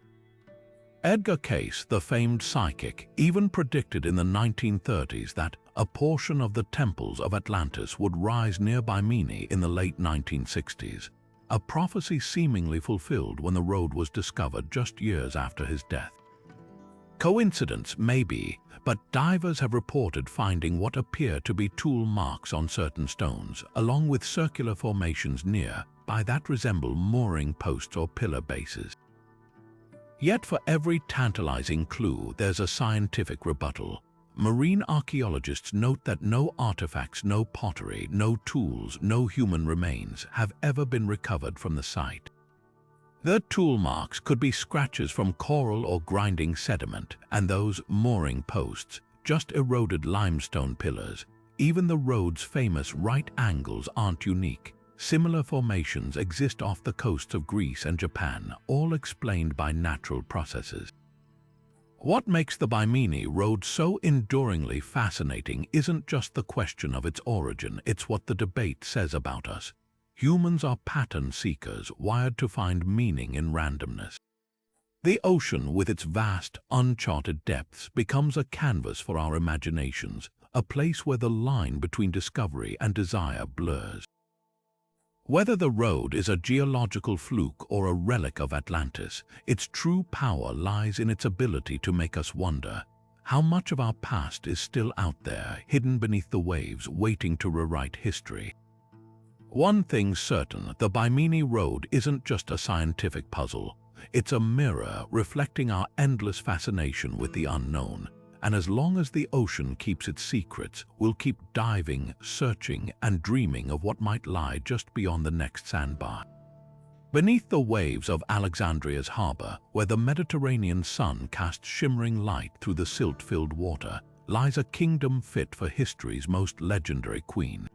Edgar Cayce, the famed psychic, even predicted in the 1930s that a portion of the temples of Atlantis would rise near Bimini in the late 1960s, a prophecy seemingly fulfilled when the road was discovered just years after his death. Coincidence, maybe, but divers have reported finding what appear to be tool marks on certain stones, along with circular formations nearby that resemble mooring posts or pillar bases. Yet for every tantalizing clue, there's a scientific rebuttal. Marine archaeologists note that no artifacts, no pottery, no tools, no human remains have ever been recovered from the site. The tool marks could be scratches from coral or grinding sediment, and those mooring posts, just eroded limestone pillars. Even the road's famous right angles aren't unique. Similar formations exist off the coasts of Greece and Japan, all explained by natural processes. What makes the Bimini Road so enduringly fascinating isn't just the question of its origin, it's what the debate says about us. Humans are pattern seekers, wired to find meaning in randomness. The ocean, with its vast, uncharted depths, becomes a canvas for our imaginations, a place where the line between discovery and desire blurs. Whether the road is a geological fluke or a relic of Atlantis, its true power lies in its ability to make us wonder how much of our past is still out there, hidden beneath the waves, waiting to rewrite history. One thing's certain, the Bimini Road isn't just a scientific puzzle. It's a mirror reflecting our endless fascination with the unknown. And as long as the ocean keeps its secrets, we'll keep diving, searching, and dreaming of what might lie just beyond the next sandbar. Beneath the waves of Alexandria's harbor, where the Mediterranean sun casts shimmering light through the silt-filled water, lies a kingdom fit for history's most legendary queen.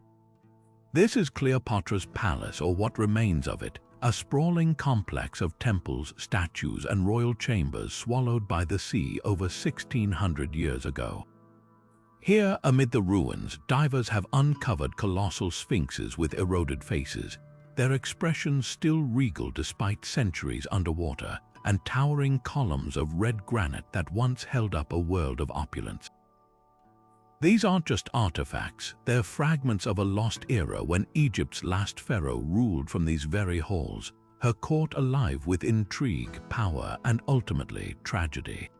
This is Cleopatra's palace, or what remains of it, a sprawling complex of temples, statues, and royal chambers swallowed by the sea over 1,600 years ago. Here, amid the ruins, divers have uncovered colossal sphinxes with eroded faces, their expressions still regal despite centuries underwater, and towering columns of red granite that once held up a world of opulence. These aren't just artifacts, they're fragments of a lost era when Egypt's last pharaoh ruled from these very halls, her court alive with intrigue, power, and ultimately tragedy.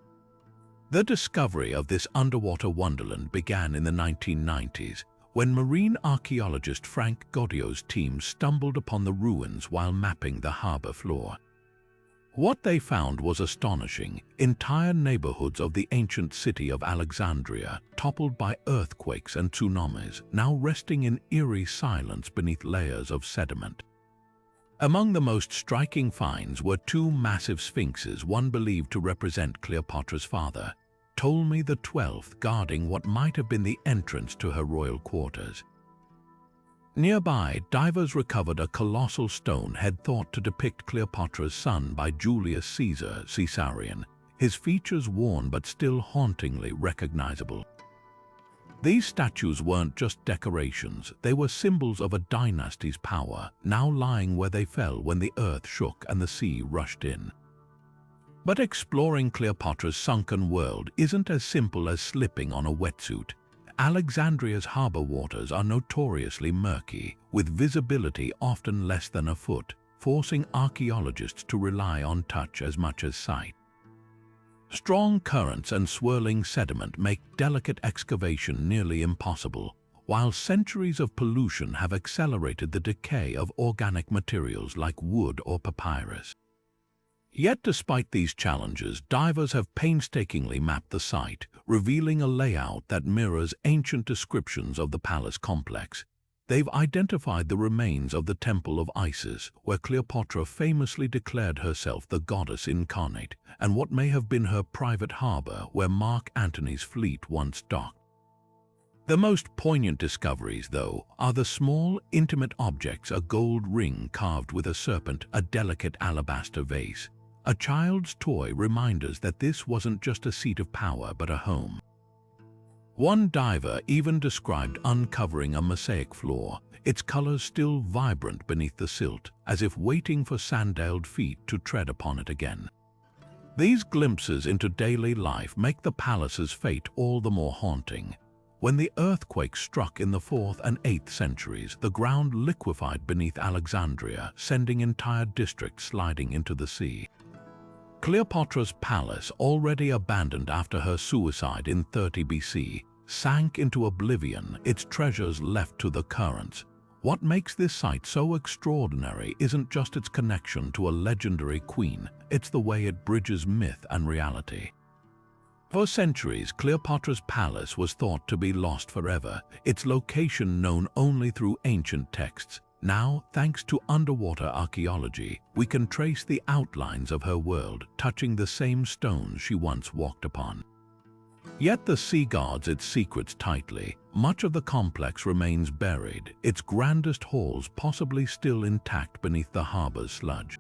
The discovery of this underwater wonderland began in the 1990s, when marine archaeologist Frank Godio's team stumbled upon the ruins while mapping the harbor floor. What they found was astonishing. Entire neighborhoods of the ancient city of Alexandria, toppled by earthquakes and tsunamis, now resting in eerie silence beneath layers of sediment. Among the most striking finds were two massive sphinxes, one believed to represent Cleopatra's father, Ptolemy XII, guarding what might have been the entrance to her royal quarters. Nearby, divers recovered a colossal stone head thought to depict Cleopatra's son by Julius Caesar, Caesarion, his features worn but still hauntingly recognizable. These statues weren't just decorations, they were symbols of a dynasty's power, now lying where they fell when the earth shook and the sea rushed in. But exploring Cleopatra's sunken world isn't as simple as slipping on a wetsuit. Alexandria's harbor waters are notoriously murky, with visibility often less than a foot, forcing archaeologists to rely on touch as much as sight. Strong currents and swirling sediment make delicate excavation nearly impossible, while centuries of pollution have accelerated the decay of organic materials like wood or papyrus. Yet despite these challenges, divers have painstakingly mapped the site, revealing a layout that mirrors ancient descriptions of the palace complex. They've identified the remains of the Temple of Isis, where Cleopatra famously declared herself the goddess incarnate, and what may have been her private harbor where Mark Antony's fleet once docked. The most poignant discoveries, though, are the small, intimate objects: a gold ring carved with a serpent, a delicate alabaster vase. A child's toy reminders that this wasn't just a seat of power but a home. One diver even described uncovering a mosaic floor, its colors still vibrant beneath the silt, as if waiting for sandaled feet to tread upon it again. These glimpses into daily life make the palace's fate all the more haunting. When the earthquake struck in the 4th and 8th centuries, the ground liquefied beneath Alexandria, sending entire districts sliding into the sea. Cleopatra's palace, already abandoned after her suicide in 30 BC, sank into oblivion, its treasures left to the currents. What makes this site so extraordinary isn't just its connection to a legendary queen, it's the way it bridges myth and reality. For centuries, Cleopatra's palace was thought to be lost forever, its location known only through ancient texts. Now, thanks to underwater archaeology, we can trace the outlines of her world, touching the same stones she once walked upon. Yet the sea guards its secrets tightly. Much of the complex remains buried, its grandest halls possibly still intact beneath the harbor's sludge.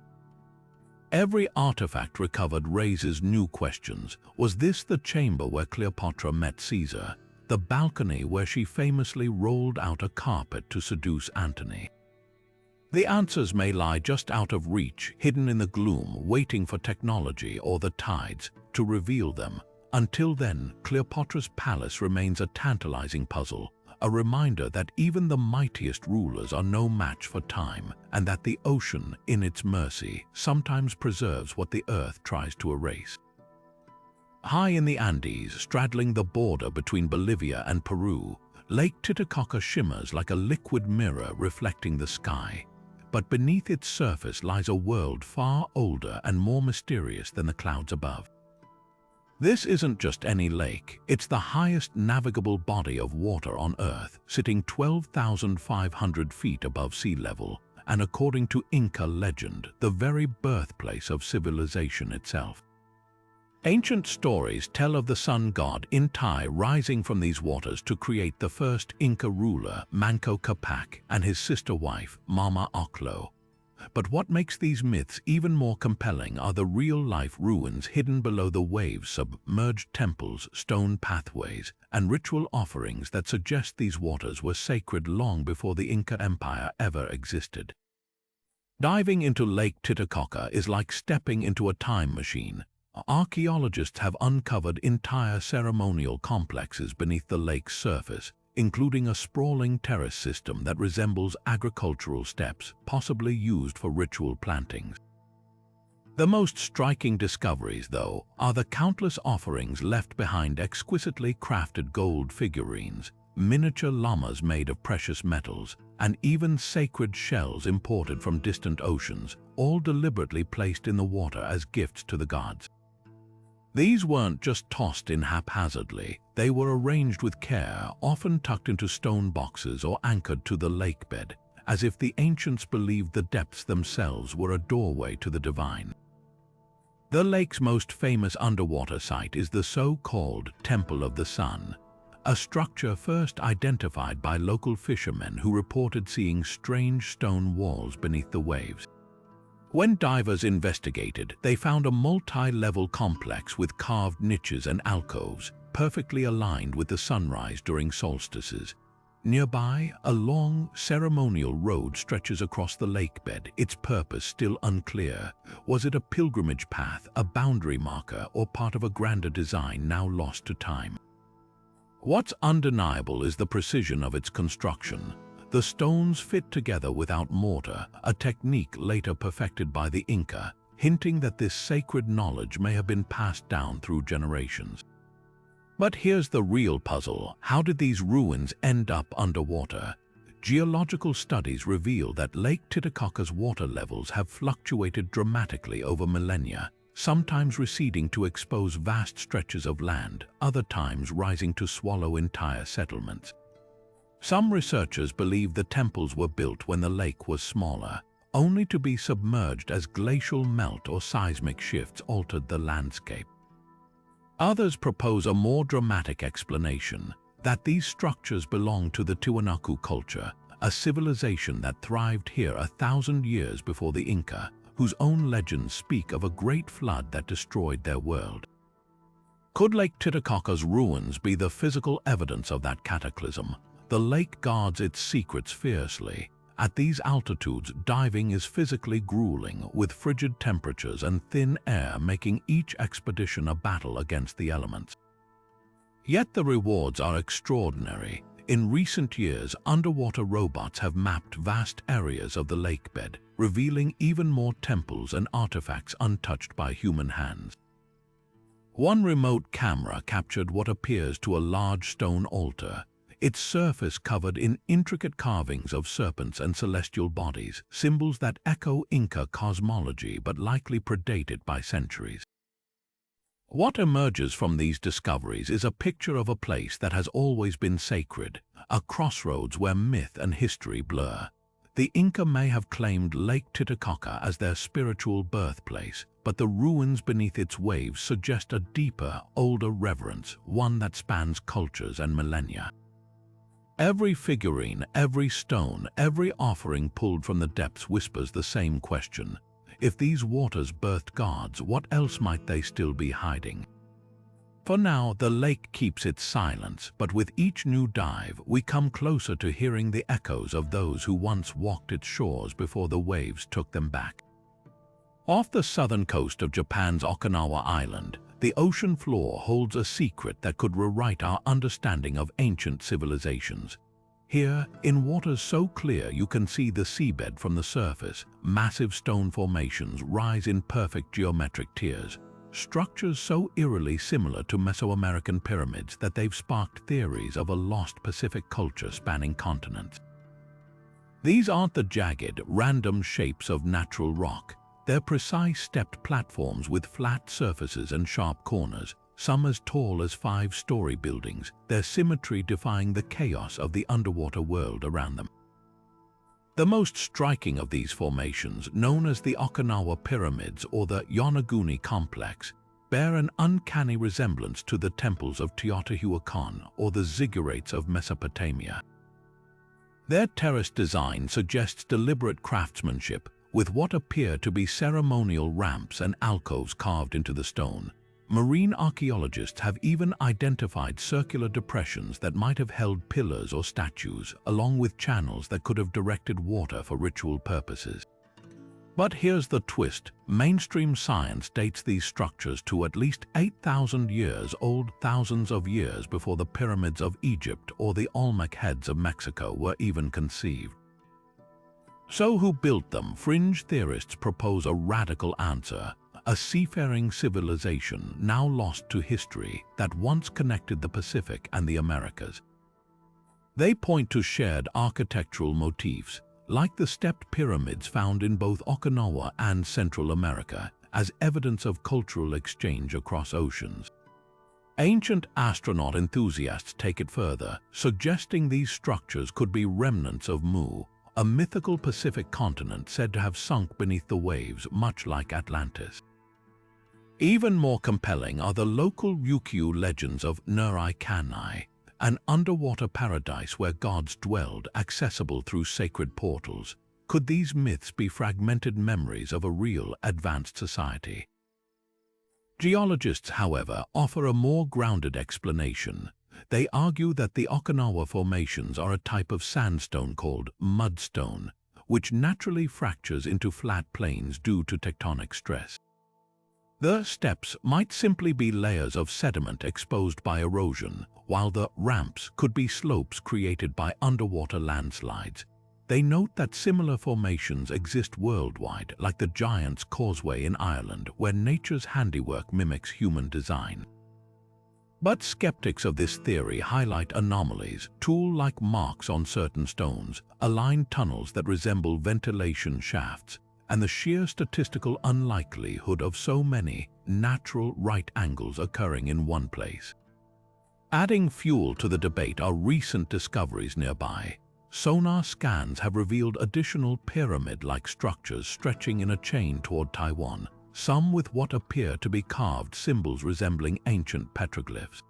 Every artifact recovered raises new questions. Was this the chamber where Cleopatra met Caesar? The balcony where she famously rolled out a carpet to seduce Antony? The answers may lie just out of reach, hidden in the gloom, waiting for technology or the tides to reveal them. Until then, Cleopatra's palace remains a tantalizing puzzle, a reminder that even the mightiest rulers are no match for time, and that the ocean, in its mercy, sometimes preserves what the earth tries to erase. High in the Andes, straddling the border between Bolivia and Peru, Lake Titicaca shimmers like a liquid mirror reflecting the sky. But beneath its surface lies a world far older and more mysterious than the clouds above. This isn't just any lake, it's the highest navigable body of water on Earth, sitting 12,500 feet above sea level, and according to Inca legend, the very birthplace of civilization itself. Ancient stories tell of the sun god Inti rising from these waters to create the first Inca ruler, Manco Capac, and his sister wife, Mama Oclo. But what makes these myths even more compelling are the real-life ruins hidden below the waves, submerged temples, stone pathways, and ritual offerings that suggest these waters were sacred long before the Inca Empire ever existed. Diving into Lake Titicaca is like stepping into a time machine. Archaeologists have uncovered entire ceremonial complexes beneath the lake's surface, including a sprawling terrace system that resembles agricultural steppes, possibly used for ritual plantings. The most striking discoveries, though, are the countless offerings left behind: exquisitely crafted gold figurines, miniature llamas made of precious metals, and even sacred shells imported from distant oceans, all deliberately placed in the water as gifts to the gods. These weren't just tossed in haphazardly, they were arranged with care, often tucked into stone boxes or anchored to the lake bed, as if the ancients believed the depths themselves were a doorway to the divine. The lake's most famous underwater site is the so-called Temple of the Sun, a structure first identified by local fishermen who reported seeing strange stone walls beneath the waves. When divers investigated, they found a multi-level complex with carved niches and alcoves, perfectly aligned with the sunrise during solstices. Nearby, a long, ceremonial road stretches across the lake bed, its purpose still unclear. Was it a pilgrimage path, a boundary marker, or part of a grander design now lost to time? What's undeniable is the precision of its construction. The stones fit together without mortar, a technique later perfected by the Inca, hinting that this sacred knowledge may have been passed down through generations. But here's the real puzzle. How did these ruins end up underwater? Geological studies reveal that Lake Titicaca's water levels have fluctuated dramatically over millennia, sometimes receding to expose vast stretches of land, other times rising to swallow entire settlements. Some researchers believe the temples were built when the lake was smaller, only to be submerged as glacial melt or seismic shifts altered the landscape. Others propose a more dramatic explanation, that these structures belong to the Tiwanaku culture, a civilization that thrived here 1,000 years before the Inca, whose own legends speak of a great flood that destroyed their world. Could Lake Titicaca's ruins be the physical evidence of that cataclysm? The lake guards its secrets fiercely. At these altitudes, diving is physically grueling, with frigid temperatures and thin air making each expedition a battle against the elements. Yet the rewards are extraordinary. In recent years, underwater robots have mapped vast areas of the lake bed, revealing even more temples and artifacts untouched by human hands. One remote camera captured what appears to a large stone altar, its surface covered in intricate carvings of serpents and celestial bodies, symbols that echo Inca cosmology but likely predated by centuries. What emerges from these discoveries is a picture of a place that has always been sacred, a crossroads where myth and history blur. The Inca may have claimed Lake Titicaca as their spiritual birthplace, but the ruins beneath its waves suggest a deeper, older reverence, one that spans cultures and millennia. Every figurine, every stone, every offering pulled from the depths whispers the same question. If these waters birthed gods, what else might they still be hiding? For now, the lake keeps its silence, but with each new dive, we come closer to hearing the echoes of those who once walked its shores before the waves took them back. Off the southern coast of Japan's Okinawa Island, the ocean floor holds a secret that could rewrite our understanding of ancient civilizations. Here, in waters so clear you can see the seabed from the surface, massive stone formations rise in perfect geometric tiers, structures so eerily similar to Mesoamerican pyramids that they've sparked theories of a lost Pacific culture spanning continents. These aren't the jagged, random shapes of natural rock. They're precise stepped platforms with flat surfaces and sharp corners, some as tall as 5-story buildings, their symmetry defying the chaos of the underwater world around them. The most striking of these formations, known as the Okinawa Pyramids or the Yonaguni Complex, bear an uncanny resemblance to the temples of Teotihuacan or the ziggurats of Mesopotamia. Their terrace design suggests deliberate craftsmanship, with what appear to be ceremonial ramps and alcoves carved into the stone. Marine archaeologists have even identified circular depressions that might have held pillars or statues, along with channels that could have directed water for ritual purposes. But here's the twist. Mainstream science dates these structures to at least 8,000 years old, thousands of years before the pyramids of Egypt or the Olmec heads of Mexico were even conceived. So who built them? Fringe theorists propose a radical answer: a seafaring civilization now lost to history that once connected the Pacific and the Americas. They point to shared architectural motifs, like the stepped pyramids found in both Okinawa and Central America, as evidence of cultural exchange across oceans. Ancient astronaut enthusiasts take it further, suggesting these structures could be remnants of Mu, a mythical Pacific continent said to have sunk beneath the waves, much like Atlantis. Even more compelling are the local Ryukyu legends of Nurai Kanai, an underwater paradise where gods dwelled, accessible through sacred portals. Could these myths be fragmented memories of a real, advanced society? Geologists, however, offer a more grounded explanation. They argue that the Okinawa formations are a type of sandstone called mudstone, which naturally fractures into flat plains due to tectonic stress. The steps might simply be layers of sediment exposed by erosion, while the ramps could be slopes created by underwater landslides. They note that similar formations exist worldwide, like the Giant's Causeway in Ireland, where nature's handiwork mimics human design. But skeptics of this theory highlight anomalies, tool-like marks on certain stones, aligned tunnels that resemble ventilation shafts, and the sheer statistical unlikelihood of so many natural right angles occurring in one place. Adding fuel to the debate are recent discoveries nearby. Sonar scans have revealed additional pyramid-like structures stretching in a chain toward Taiwan, some with what appear to be carved symbols resembling ancient petroglyphs.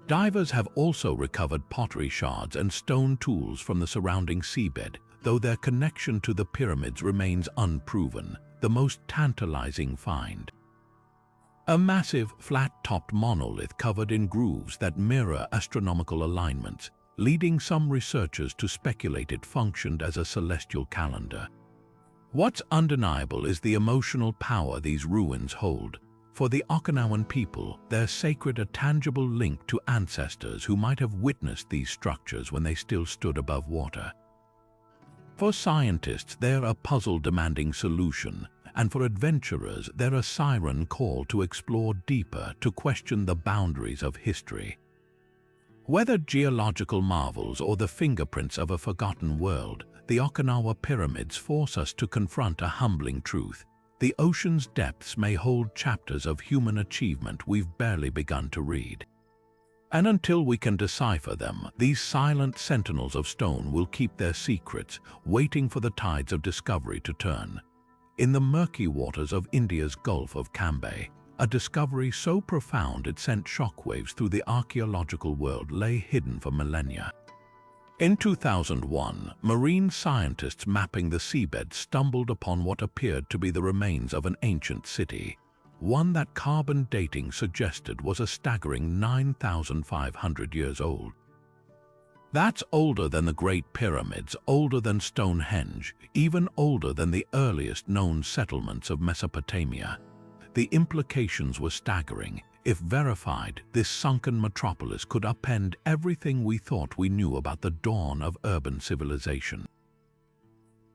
Divers have also recovered pottery shards and stone tools from the surrounding seabed, though their connection to the pyramids remains unproven, the most tantalizing find. A massive, flat-topped monolith covered in grooves that mirror astronomical alignments, leading some researchers to speculate it functioned as a celestial calendar. What's undeniable is the emotional power these ruins hold. For the Okinawan people, they're sacred, a tangible link to ancestors who might have witnessed these structures when they still stood above water. For scientists, they're a puzzle demanding solution, and for adventurers, they're a siren call to explore deeper, to question the boundaries of history. Whether geological marvels or the fingerprints of a forgotten world, the Okinawa pyramids force us to confront a humbling truth. The ocean's depths may hold chapters of human achievement we've barely begun to read. And until we can decipher them, these silent sentinels of stone will keep their secrets, waiting for the tides of discovery to turn. In the murky waters of India's Gulf of Cambay, a discovery so profound it sent shockwaves through the archaeological world lay hidden for millennia. In 2001, marine scientists mapping the seabed stumbled upon what appeared to be the remains of an ancient city, one that carbon dating suggested was a staggering 9,500 years old. That's older than the Great Pyramids, older than Stonehenge, even older than the earliest known settlements of Mesopotamia. The implications were staggering. If verified, this sunken metropolis could upend everything we thought we knew about the dawn of urban civilization.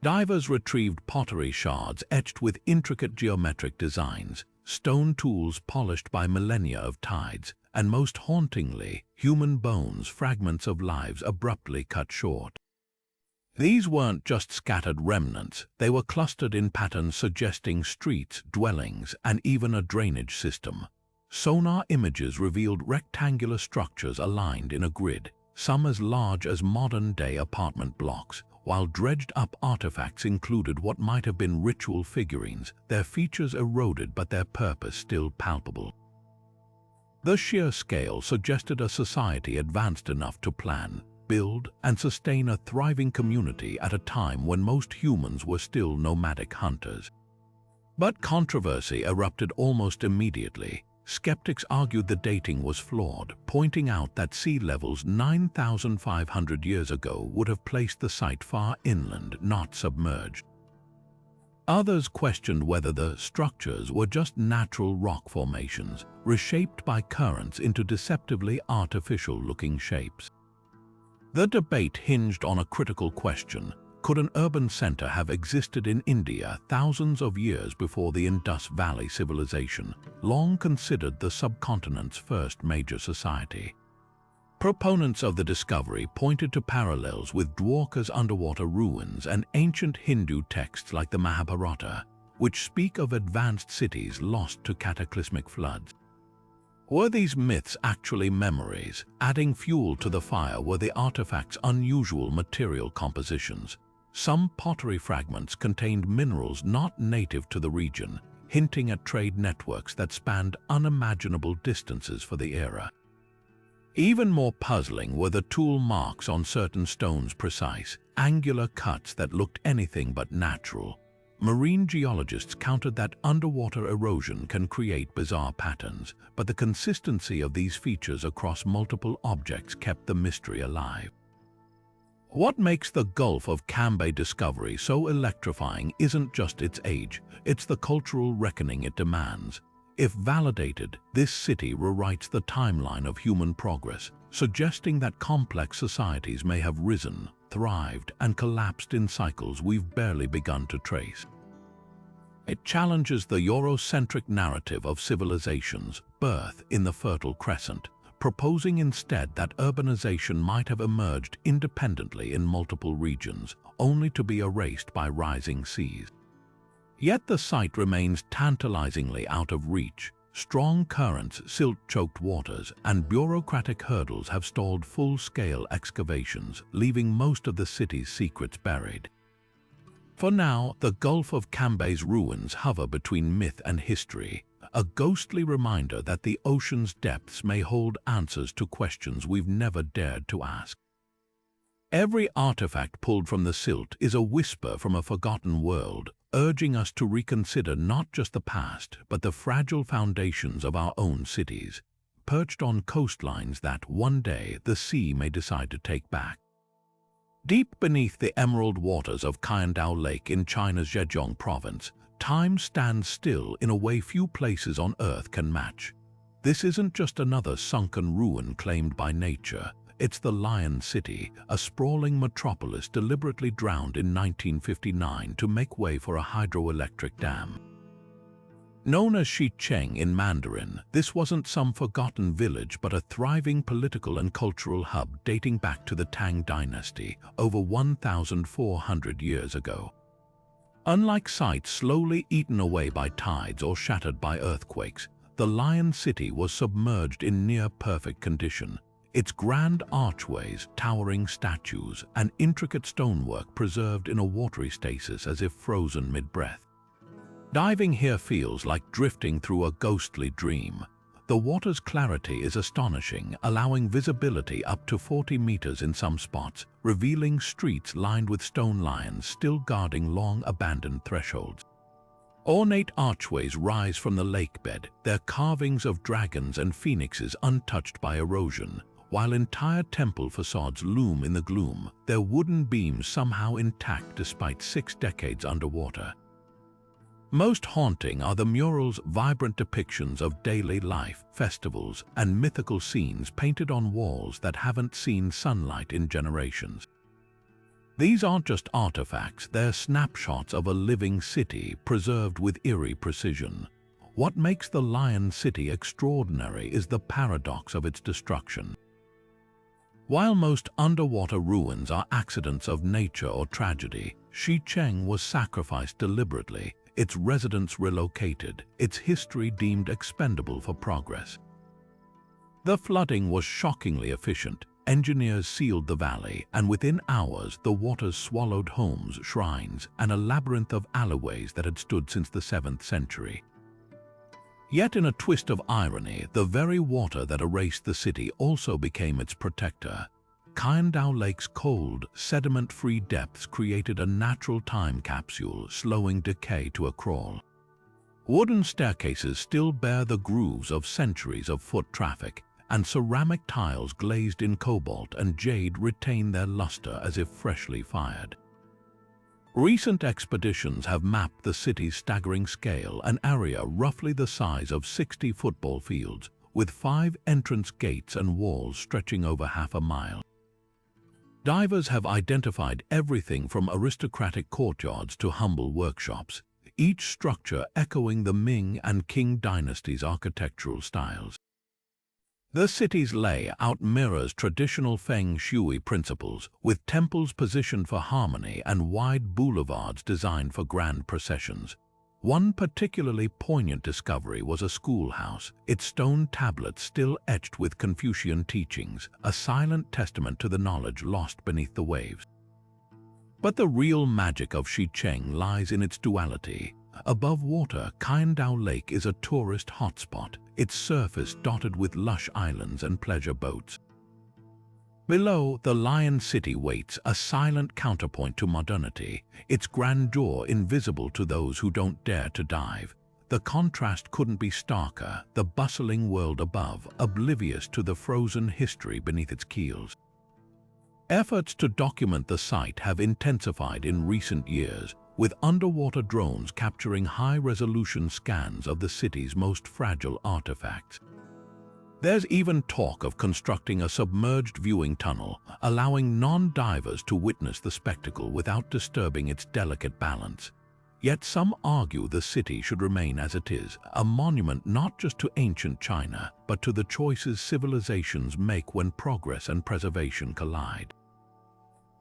Divers retrieved pottery shards etched with intricate geometric designs, stone tools polished by millennia of tides, and most hauntingly, human bones, fragments of lives abruptly cut short. These weren't just scattered remnants, they were clustered in patterns suggesting streets, dwellings, and even a drainage system. Sonar images revealed rectangular structures aligned in a grid, some as large as modern-day apartment blocks, while dredged-up artifacts included what might have been ritual figurines, their features eroded but their purpose still palpable. The sheer scale suggested a society advanced enough to plan, build, and sustain a thriving community at a time when most humans were still nomadic hunters. But controversy erupted almost immediately. Skeptics argued the dating was flawed, pointing out that sea levels 9,500 years ago would have placed the site far inland, not submerged. Others questioned whether the structures were just natural rock formations, reshaped by currents into deceptively artificial-looking shapes. The debate hinged on a critical question: could an urban center have existed in India thousands of years before the Indus Valley civilization, long considered the subcontinent's first major society? Proponents of the discovery pointed to parallels with Dwarka's underwater ruins and ancient Hindu texts like the Mahabharata, which speak of advanced cities lost to cataclysmic floods. Were these myths actually memories? Adding fuel to the fire were the artifacts' unusual material compositions. Some pottery fragments contained minerals not native to the region, hinting at trade networks that spanned unimaginable distances for the era. Even more puzzling were the tool marks on certain stones, precise, angular cuts that looked anything but natural. Marine geologists countered that underwater erosion can create bizarre patterns, but the consistency of these features across multiple objects kept the mystery alive. What makes the Gulf of Cambay discovery so electrifying isn't just its age, it's the cultural reckoning it demands. If validated, this city rewrites the timeline of human progress, suggesting that complex societies may have risen, thrived, and collapsed in cycles we've barely begun to trace. It challenges the Eurocentric narrative of civilization's birth in the Fertile Crescent, proposing instead that urbanization might have emerged independently in multiple regions, only to be erased by rising seas. Yet the site remains tantalizingly out of reach. Strong currents, silt-choked waters, and bureaucratic hurdles have stalled full-scale excavations, leaving most of the city's secrets buried. For now, the Gulf of Cambay's ruins hover between myth and history, a ghostly reminder that the ocean's depths may hold answers to questions we've never dared to ask. Every artifact pulled from the silt is a whisper from a forgotten world, urging us to reconsider not just the past, but the fragile foundations of our own cities, perched on coastlines that one day the sea may decide to take back. Deep beneath the emerald waters of Qingdao Lake in China's Zhejiang province, time stands still in a way few places on Earth can match. This isn't just another sunken ruin claimed by nature. It's the Lion City, a sprawling metropolis deliberately drowned in 1959 to make way for a hydroelectric dam. Known as Xicheng in Mandarin, this wasn't some forgotten village but a thriving political and cultural hub dating back to the Tang dynasty, over 1,400 years ago. Unlike sites slowly eaten away by tides or shattered by earthquakes, the Lion City was submerged in near-perfect condition. Its grand archways, towering statues, and intricate stonework preserved in a watery stasis as if frozen mid-breath. Diving here feels like drifting through a ghostly dream. The water's clarity is astonishing, allowing visibility up to 40 meters in some spots, revealing streets lined with stone lions still guarding long-abandoned thresholds. Ornate archways rise from the lakebed, their carvings of dragons and phoenixes untouched by erosion, while entire temple facades loom in the gloom, their wooden beams somehow intact despite 6 decades underwater. Most haunting are the murals' vibrant depictions of daily life, festivals, and mythical scenes painted on walls that haven't seen sunlight in generations. These aren't just artifacts, they're snapshots of a living city preserved with eerie precision. What makes the Lion City extraordinary is the paradox of its destruction. While most underwater ruins are accidents of nature or tragedy, Xicheng was sacrificed deliberately, its residents relocated, its history deemed expendable for progress. The flooding was shockingly efficient. Engineers sealed the valley, and within hours the waters swallowed homes, shrines, and a labyrinth of alleyways that had stood since the 7th century. Yet in a twist of irony, the very water that erased the city also became its protector. Qingdao Lake's cold, sediment-free depths created a natural time capsule, slowing decay to a crawl. Wooden staircases still bear the grooves of centuries of foot traffic, and ceramic tiles glazed in cobalt and jade retain their luster as if freshly fired. Recent expeditions have mapped the city's staggering scale, an area roughly the size of 60 football fields, with 5 entrance gates and walls stretching over half a mile. Divers have identified everything from aristocratic courtyards to humble workshops, each structure echoing the Ming and Qing dynasties' architectural styles. The city's layout mirrors traditional feng shui principles, with temples positioned for harmony and wide boulevards designed for grand processions. One particularly poignant discovery was a schoolhouse, its stone tablets still etched with Confucian teachings, a silent testament to the knowledge lost beneath the waves. But the real magic of Xicheng lies in its duality. Above water, Qingdao Lake is a tourist hotspot, its surface dotted with lush islands and pleasure boats. Below, the Lion City waits, a silent counterpoint to modernity, its grandeur invisible to those who don't dare to dive. The contrast couldn't be starker, the bustling world above, oblivious to the frozen history beneath its keels. Efforts to document the site have intensified in recent years, with underwater drones capturing high-resolution scans of the city's most fragile artifacts. There's even talk of constructing a submerged viewing tunnel, allowing non-divers to witness the spectacle without disturbing its delicate balance. Yet some argue the city should remain as it is, a monument not just to ancient China, but to the choices civilizations make when progress and preservation collide.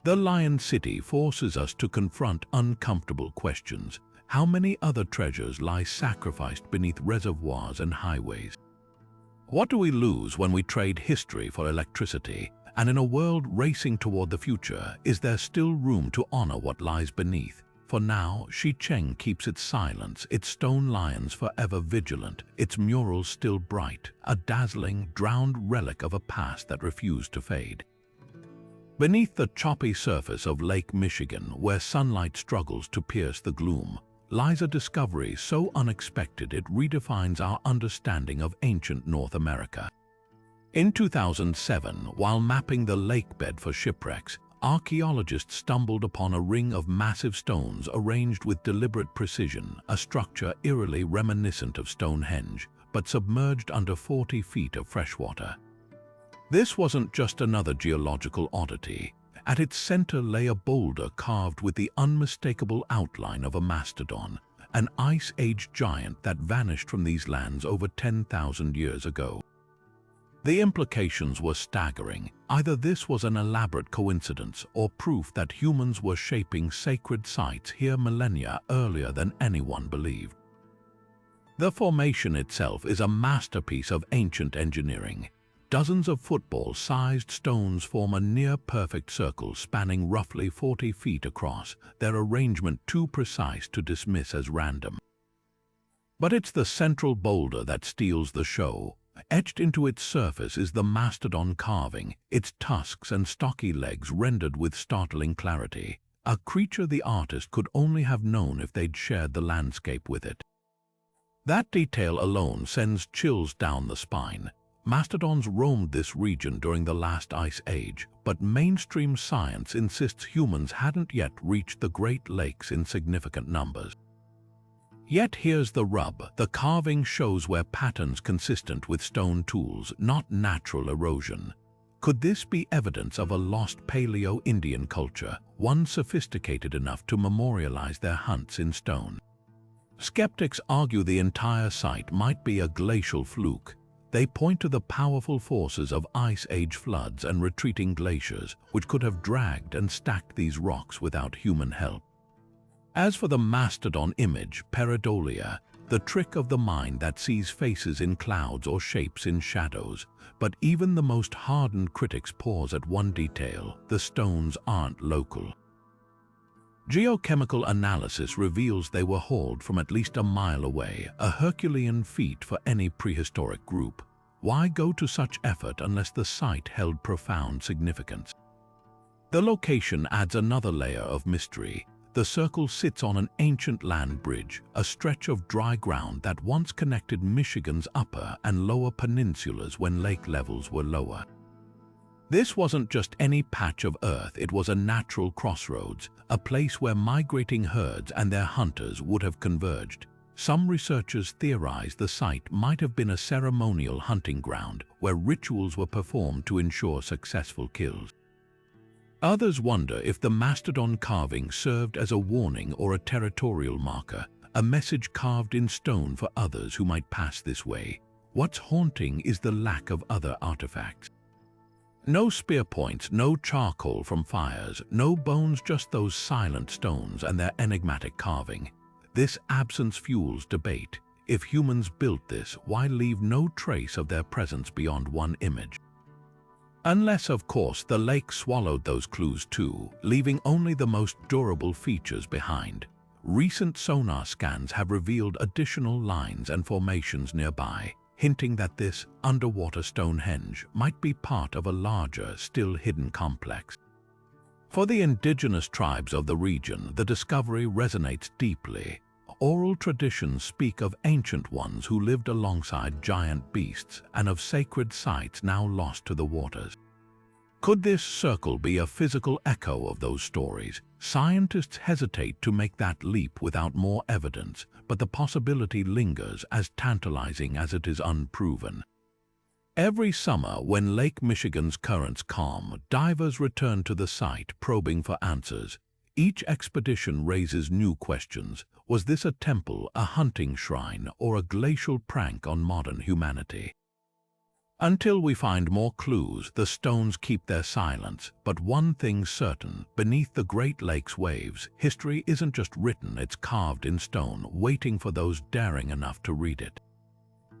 The Lion City forces us to confront uncomfortable questions. How many other treasures lie sacrificed beneath reservoirs and highways? What do we lose when we trade history for electricity? And in a world racing toward the future, is there still room to honor what lies beneath? For now, Xicheng keeps its silence, its stone lions forever vigilant, its murals still bright, a dazzling, drowned relic of a past that refused to fade. Beneath the choppy surface of Lake Michigan, where sunlight struggles to pierce the gloom, lies a discovery so unexpected it redefines our understanding of ancient North America. In 2007, while mapping the lakebed for shipwrecks, archaeologists stumbled upon a ring of massive stones arranged with deliberate precision, a structure eerily reminiscent of Stonehenge, but submerged under 40 feet of freshwater. This wasn't just another geological oddity. At its center lay a boulder carved with the unmistakable outline of a mastodon, an Ice Age giant that vanished from these lands over 10,000 years ago. The implications were staggering. Either this was an elaborate coincidence or proof that humans were shaping sacred sites here millennia earlier than anyone believed. The formation itself is a masterpiece of ancient engineering. Dozens of football-sized stones form a near-perfect circle spanning roughly 40 feet across, their arrangement too precise to dismiss as random. But it's the central boulder that steals the show. Etched into its surface is the mastodon carving, its tusks and stocky legs rendered with startling clarity, a creature the artist could only have known if they'd shared the landscape with it. That detail alone sends chills down the spine. Mastodons roamed this region during the last ice age, but mainstream science insists humans hadn't yet reached the Great Lakes in significant numbers. Yet here's the rub: the carving shows where patterns consistent with stone tools, not natural erosion. Could this be evidence of a lost Paleo-Indian culture, one sophisticated enough to memorialize their hunts in stone? Skeptics argue the entire site might be a glacial fluke. They point to the powerful forces of Ice Age floods and retreating glaciers, which could have dragged and stacked these rocks without human help. As for the mastodon image, pareidolia, the trick of the mind that sees faces in clouds or shapes in shadows, but even the most hardened critics pause at one detail: the stones aren't local. Geochemical analysis reveals they were hauled from at least a mile away, a Herculean feat for any prehistoric group. Why go to such effort unless the site held profound significance? The location adds another layer of mystery. The circle sits on an ancient land bridge, a stretch of dry ground that once connected Michigan's upper and lower peninsulas when lake levels were lower. This wasn't just any patch of earth, it was a natural crossroads, a place where migrating herds and their hunters would have converged. Some researchers theorize the site might have been a ceremonial hunting ground where rituals were performed to ensure successful kills. Others wonder if the mastodon carving served as a warning or a territorial marker, a message carved in stone for others who might pass this way. What's haunting is the lack of other artifacts. No spear points, no charcoal from fires, no bones, just those silent stones and their enigmatic carving. This absence fuels debate. If humans built this, why leave no trace of their presence beyond one image? Unless, of course, the lake swallowed those clues too, leaving only the most durable features behind. Recent sonar scans have revealed additional lines and formations nearby, hinting that this underwater Stonehenge might be part of a larger, still hidden complex. For the indigenous tribes of the region, the discovery resonates deeply. Oral traditions speak of ancient ones who lived alongside giant beasts and of sacred sites now lost to the waters. Could this circle be a physical echo of those stories? Scientists hesitate to make that leap without more evidence, but the possibility lingers, as tantalizing as it is unproven. Every summer, when Lake Michigan's currents calm, divers return to the site, probing for answers. Each expedition raises new questions. Was this a temple, a hunting shrine, or a glacial prank on modern humanity? Until we find more clues, the stones keep their silence. But one thing's certain, beneath the Great Lakes waves, history isn't just written, it's carved in stone, waiting for those daring enough to read it.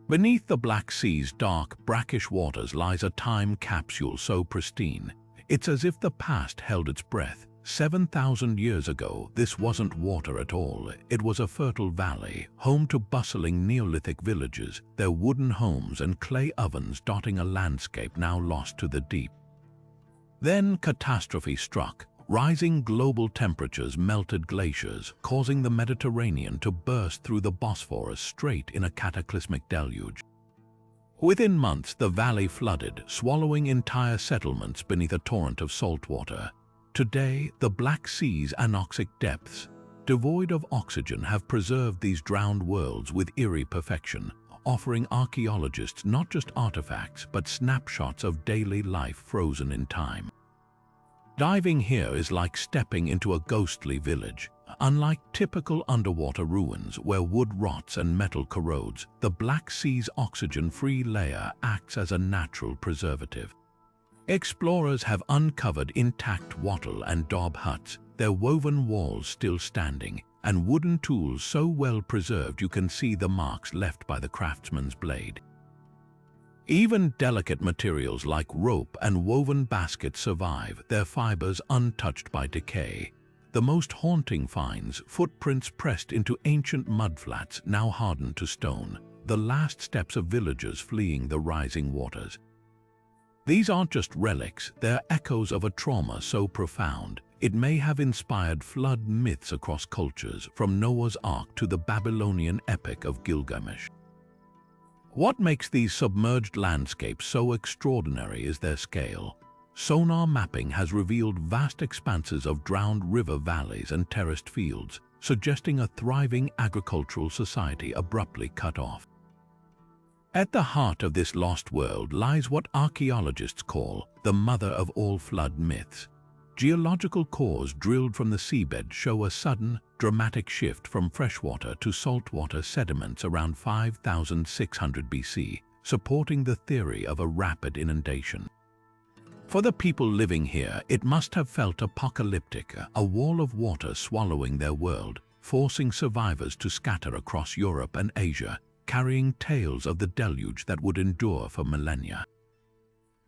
Beneath the Black Sea's dark, brackish waters lies a time capsule so pristine. It's as if the past held its breath. 7,000 years ago, this wasn't water at all. It was a fertile valley, home to bustling Neolithic villages, their wooden homes and clay ovens dotting a landscape now lost to the deep. Then catastrophe struck. Rising global temperatures melted glaciers, causing the Mediterranean to burst through the Bosphorus straight in a cataclysmic deluge. Within months, the valley flooded, swallowing entire settlements beneath a torrent of salt water. Today, the Black Sea's anoxic depths, devoid of oxygen, have preserved these drowned worlds with eerie perfection, offering archaeologists not just artifacts but snapshots of daily life frozen in time. Diving here is like stepping into a ghostly village. Unlike typical underwater ruins where wood rots and metal corrodes, the Black Sea's oxygen-free layer acts as a natural preservative. Explorers have uncovered intact wattle and daub huts, their woven walls still standing, and wooden tools so well preserved you can see the marks left by the craftsman's blade. Even delicate materials like rope and woven baskets survive, their fibers untouched by decay. The most haunting finds, footprints pressed into ancient mudflats now hardened to stone, the last steps of villagers fleeing the rising waters. These aren't just relics, they're echoes of a trauma so profound, it may have inspired flood myths across cultures, from Noah's Ark to the Babylonian epic of Gilgamesh. What makes these submerged landscapes so extraordinary is their scale. Sonar mapping has revealed vast expanses of drowned river valleys and terraced fields, suggesting a thriving agricultural society abruptly cut off. At the heart of this lost world lies what archaeologists call the mother of all flood myths. Geological cores drilled from the seabed show a sudden, dramatic shift from freshwater to saltwater sediments around 5,600 BC, supporting the theory of a rapid inundation. For the people living here, it must have felt apocalyptic, a wall of water swallowing their world, forcing survivors to scatter across Europe and Asia, carrying tales of the deluge that would endure for millennia.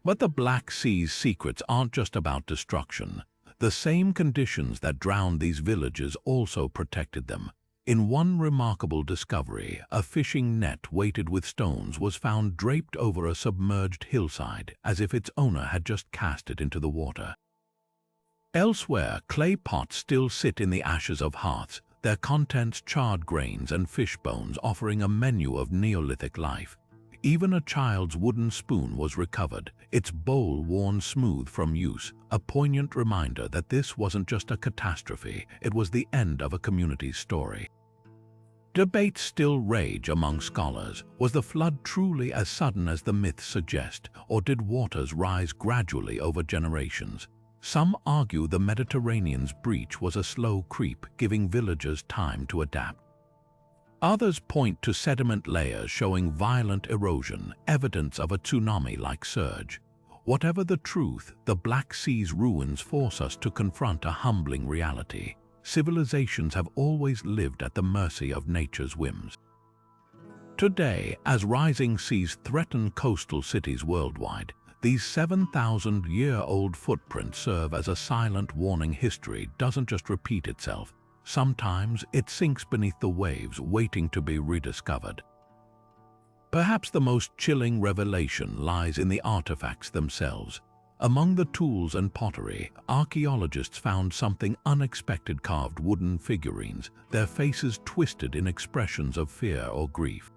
But the Black Sea's secrets aren't just about destruction. The same conditions that drowned these villages also protected them. In one remarkable discovery, a fishing net weighted with stones was found draped over a submerged hillside, as if its owner had just cast it into the water. Elsewhere, clay pots still sit in the ashes of hearths, their contents charred grains and fish bones, offering a menu of Neolithic life. Even a child's wooden spoon was recovered, its bowl worn smooth from use, a poignant reminder that this wasn't just a catastrophe, it was the end of a community's story. Debates still rage among scholars. Was the flood truly as sudden as the myths suggest, or did waters rise gradually over generations? Some argue the Mediterranean's breach was a slow creep, giving villagers time to adapt. Others point to sediment layers showing violent erosion, evidence of a tsunami-like surge. Whatever the truth, the Black Sea's ruins force us to confront a humbling reality. Civilizations have always lived at the mercy of nature's whims. Today, as rising seas threaten coastal cities worldwide, these 7,000-year-old footprints serve as a silent warning. History doesn't just repeat itself. Sometimes it sinks beneath the waves, waiting to be rediscovered. Perhaps the most chilling revelation lies in the artifacts themselves. Among the tools and pottery, archaeologists found something unexpected: carved wooden figurines, their faces twisted in expressions of fear or grief.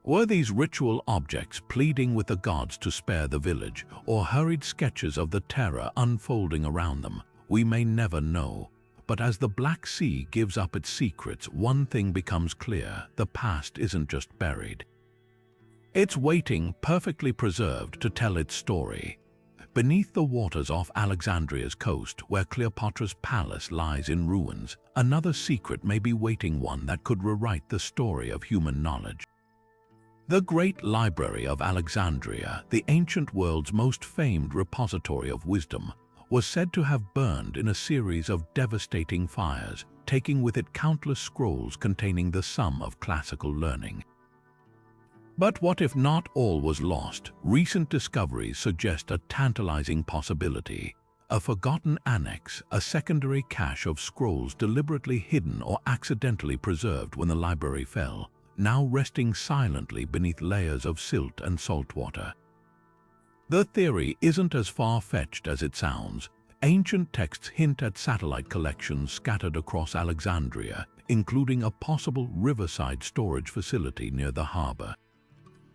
Were these ritual objects pleading with the gods to spare the village, or hurried sketches of the terror unfolding around them? We may never know. But as the Black Sea gives up its secrets, one thing becomes clear: the past isn't just buried. It's waiting, perfectly preserved, to tell its story. Beneath the waters off Alexandria's coast, where Cleopatra's palace lies in ruins, another secret may be waiting, one that could rewrite the story of human knowledge. The Great Library of Alexandria, the ancient world's most famed repository of wisdom, was said to have burned in a series of devastating fires, taking with it countless scrolls containing the sum of classical learning. But what if not all was lost? Recent discoveries suggest a tantalizing possibility: a forgotten annex, a secondary cache of scrolls deliberately hidden or accidentally preserved when the library fell, now resting silently beneath layers of silt and salt water. The theory isn't as far-fetched as it sounds. Ancient texts hint at satellite collections scattered across Alexandria, including a possible riverside storage facility near the harbor.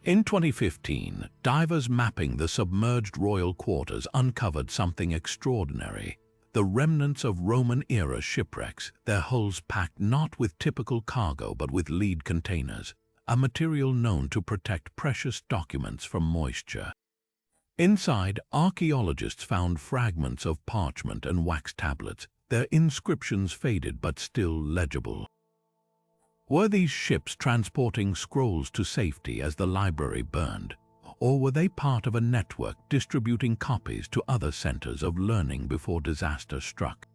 In 2015, divers mapping the submerged royal quarters uncovered something extraordinary: the remnants of Roman-era shipwrecks, their hulls packed not with typical cargo but with lead containers, a material known to protect precious documents from moisture. Inside, archaeologists found fragments of parchment and wax tablets, their inscriptions faded but still legible. Were these ships transporting scrolls to safety as the library burned, or were they part of a network distributing copies to other centers of learning before disaster struck?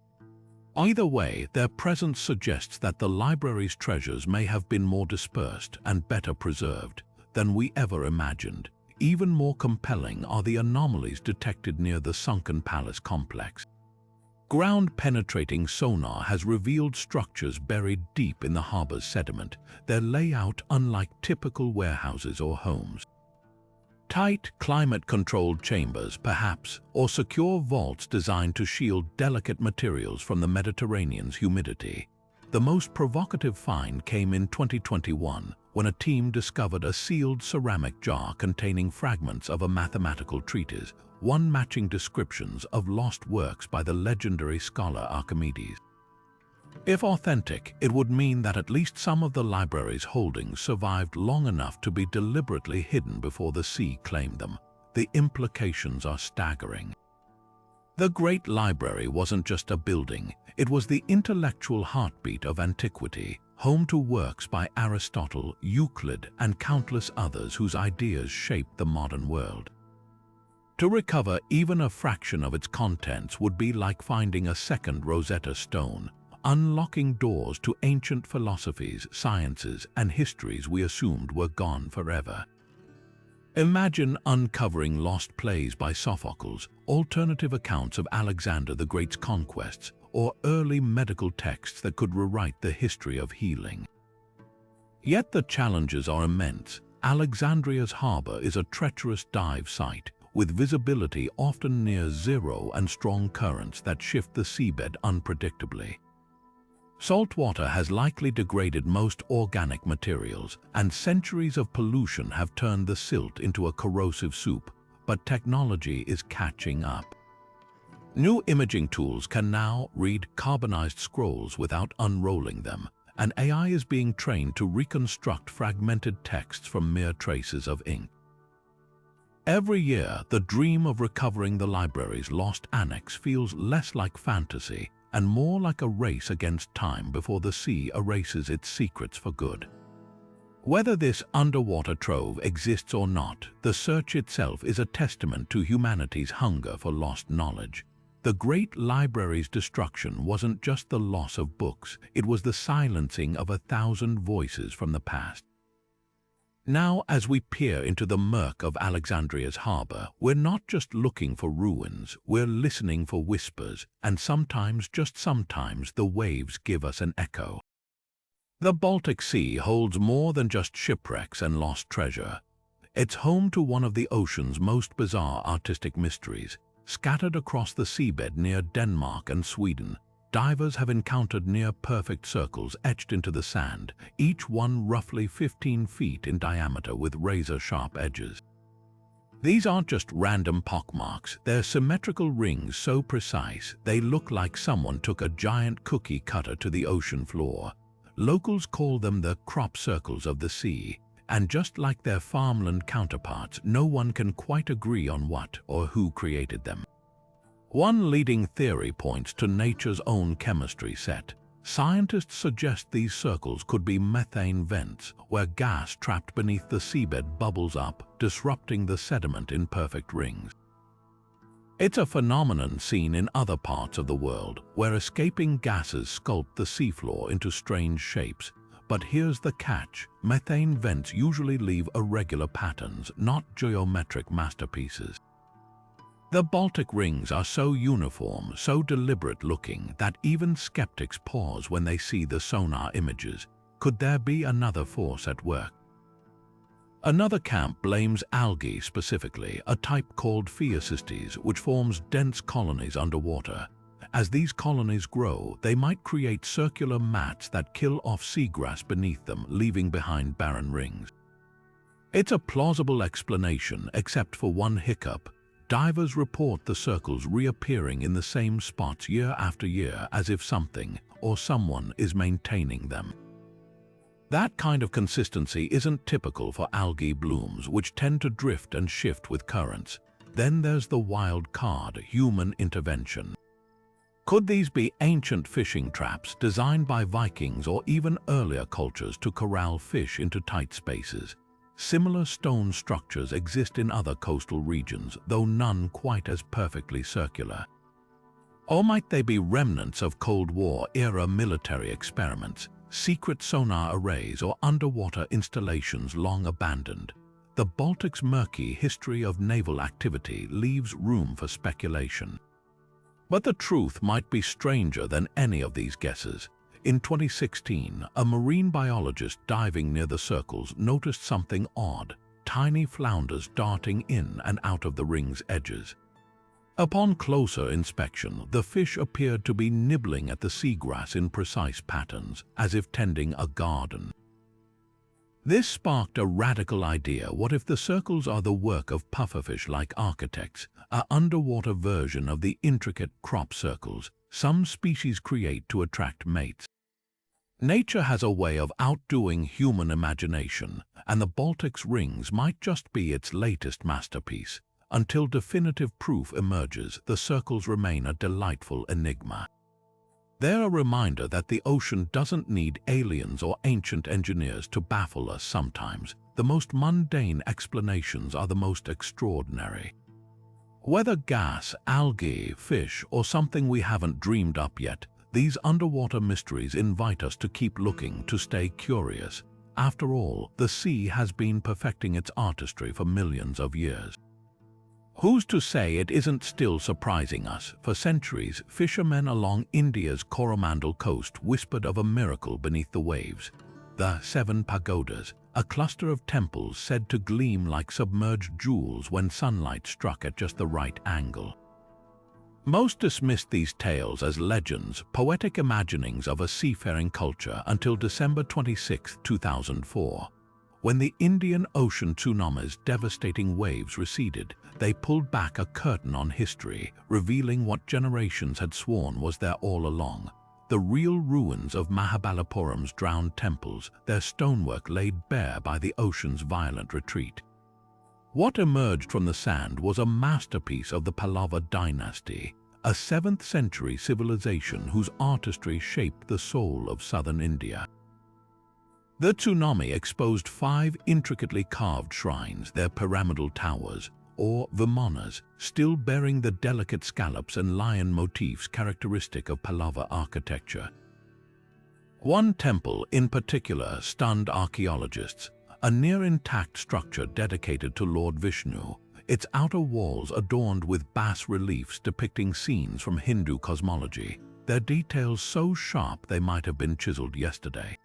Either way, their presence suggests that the library's treasures may have been more dispersed and better preserved than we ever imagined. Even more compelling are the anomalies detected near the Sunken Palace complex. Ground-penetrating sonar has revealed structures buried deep in the harbor's sediment, their layout unlike typical warehouses or homes. Tight, climate-controlled chambers, perhaps, or secure vaults designed to shield delicate materials from the Mediterranean's humidity. The most provocative find came in 2021, when a team discovered a sealed ceramic jar containing fragments of a mathematical treatise, one matching descriptions of lost works by the legendary scholar Archimedes. If authentic, it would mean that at least some of the library's holdings survived long enough to be deliberately hidden before the sea claimed them. The implications are staggering. The Great Library wasn't just a building, it was the intellectual heartbeat of antiquity, home to works by Aristotle, Euclid, and countless others whose ideas shaped the modern world. To recover even a fraction of its contents would be like finding a second Rosetta Stone, unlocking doors to ancient philosophies, sciences, and histories we assumed were gone forever. Imagine uncovering lost plays by Sophocles, alternative accounts of Alexander the Great's conquests, or early medical texts that could rewrite the history of healing. Yet the challenges are immense. Alexandria's harbor is a treacherous dive site, with visibility often near zero and strong currents that shift the seabed unpredictably. Salt water has likely degraded most organic materials, and centuries of pollution have turned the silt into a corrosive soup, but technology is catching up. New imaging tools can now read carbonized scrolls without unrolling them, and AI is being trained to reconstruct fragmented texts from mere traces of ink. Every year, the dream of recovering the library's lost annex feels less like fantasy and more like a race against time before the sea erases its secrets for good. Whether this underwater trove exists or not, the search itself is a testament to humanity's hunger for lost knowledge. The Great Library's destruction wasn't just the loss of books, it was the silencing of 1,000 voices from the past. Now, as we peer into the murk of Alexandria's harbor, we're not just looking for ruins, we're listening for whispers, and sometimes, just sometimes, the waves give us an echo. The Baltic Sea holds more than just shipwrecks and lost treasure. It's home to one of the ocean's most bizarre artistic mysteries. Scattered across the seabed near Denmark and Sweden, divers have encountered near-perfect circles etched into the sand, each one roughly 15 feet in diameter with razor-sharp edges. These aren't just random pockmarks, they're symmetrical rings so precise they look like someone took a giant cookie cutter to the ocean floor. Locals call them the crop circles of the sea, and just like their farmland counterparts, no one can quite agree on what or who created them. One leading theory points to nature's own chemistry set. Scientists suggest these circles could be methane vents, where gas trapped beneath the seabed bubbles up, disrupting the sediment in perfect rings. It's a phenomenon seen in other parts of the world, where escaping gases sculpt the seafloor into strange shapes. But here's the catch: methane vents usually leave irregular patterns, not geometric masterpieces. The Baltic rings are so uniform, so deliberate-looking, that even skeptics pause when they see the sonar images. Could there be another force at work? Another camp blames algae specifically, a type called phaeocystes, which forms dense colonies underwater. As these colonies grow, they might create circular mats that kill off seagrass beneath them, leaving behind barren rings. It's a plausible explanation, except for one hiccup. Divers report the circles reappearing in the same spots year after year, as if something or someone is maintaining them. That kind of consistency isn't typical for algae blooms, which tend to drift and shift with currents. Then there's the wild card: human intervention. Could these be ancient fishing traps designed by Vikings or even earlier cultures to corral fish into tight spaces? Similar stone structures exist in other coastal regions, though none quite as perfectly circular. Or might they be remnants of Cold War-era military experiments, secret sonar arrays, or underwater installations long abandoned? The Baltic's murky history of naval activity leaves room for speculation. But the truth might be stranger than any of these guesses. In 2016, a marine biologist diving near the circles noticed something odd: tiny flounders darting in and out of the ring's edges. Upon closer inspection, the fish appeared to be nibbling at the seagrass in precise patterns, as if tending a garden. This sparked a radical idea. What if the circles are the work of pufferfish-like architects, an underwater version of the intricate crop circles some species create to attract mates? Nature has a way of outdoing human imagination, and the Baltic's rings might just be its latest masterpiece. Until definitive proof emerges, the circles remain a delightful enigma. They're a reminder that the ocean doesn't need aliens or ancient engineers to baffle us sometimes. The most mundane explanations are the most extraordinary. Whether gas, algae, fish, or something we haven't dreamed up yet, these underwater mysteries invite us to keep looking, to stay curious. After all, the sea has been perfecting its artistry for millions of years. Who's to say it isn't still surprising us? For centuries, fishermen along India's Coromandel coast whispered of a miracle beneath the waves: the 7 pagodas, a cluster of temples said to gleam like submerged jewels when sunlight struck at just the right angle. Most dismissed these tales as legends, poetic imaginings of a seafaring culture, until December 26, 2004. When the Indian Ocean tsunami's devastating waves receded, they pulled back a curtain on history, revealing what generations had sworn was there all along: the real ruins of Mahabalipuram's drowned temples, their stonework laid bare by the ocean's violent retreat. What emerged from the sand was a masterpiece of the Pallava dynasty, a 7th century civilization whose artistry shaped the soul of southern India. The tsunami exposed 5 intricately carved shrines, their pyramidal towers, or vimanas, still bearing the delicate scallops and lion motifs characteristic of Pallava architecture. One temple in particular stunned archaeologists, a near-intact structure dedicated to Lord Vishnu, its outer walls adorned with bas-reliefs depicting scenes from Hindu cosmology, their details so sharp they might have been chiseled yesterday.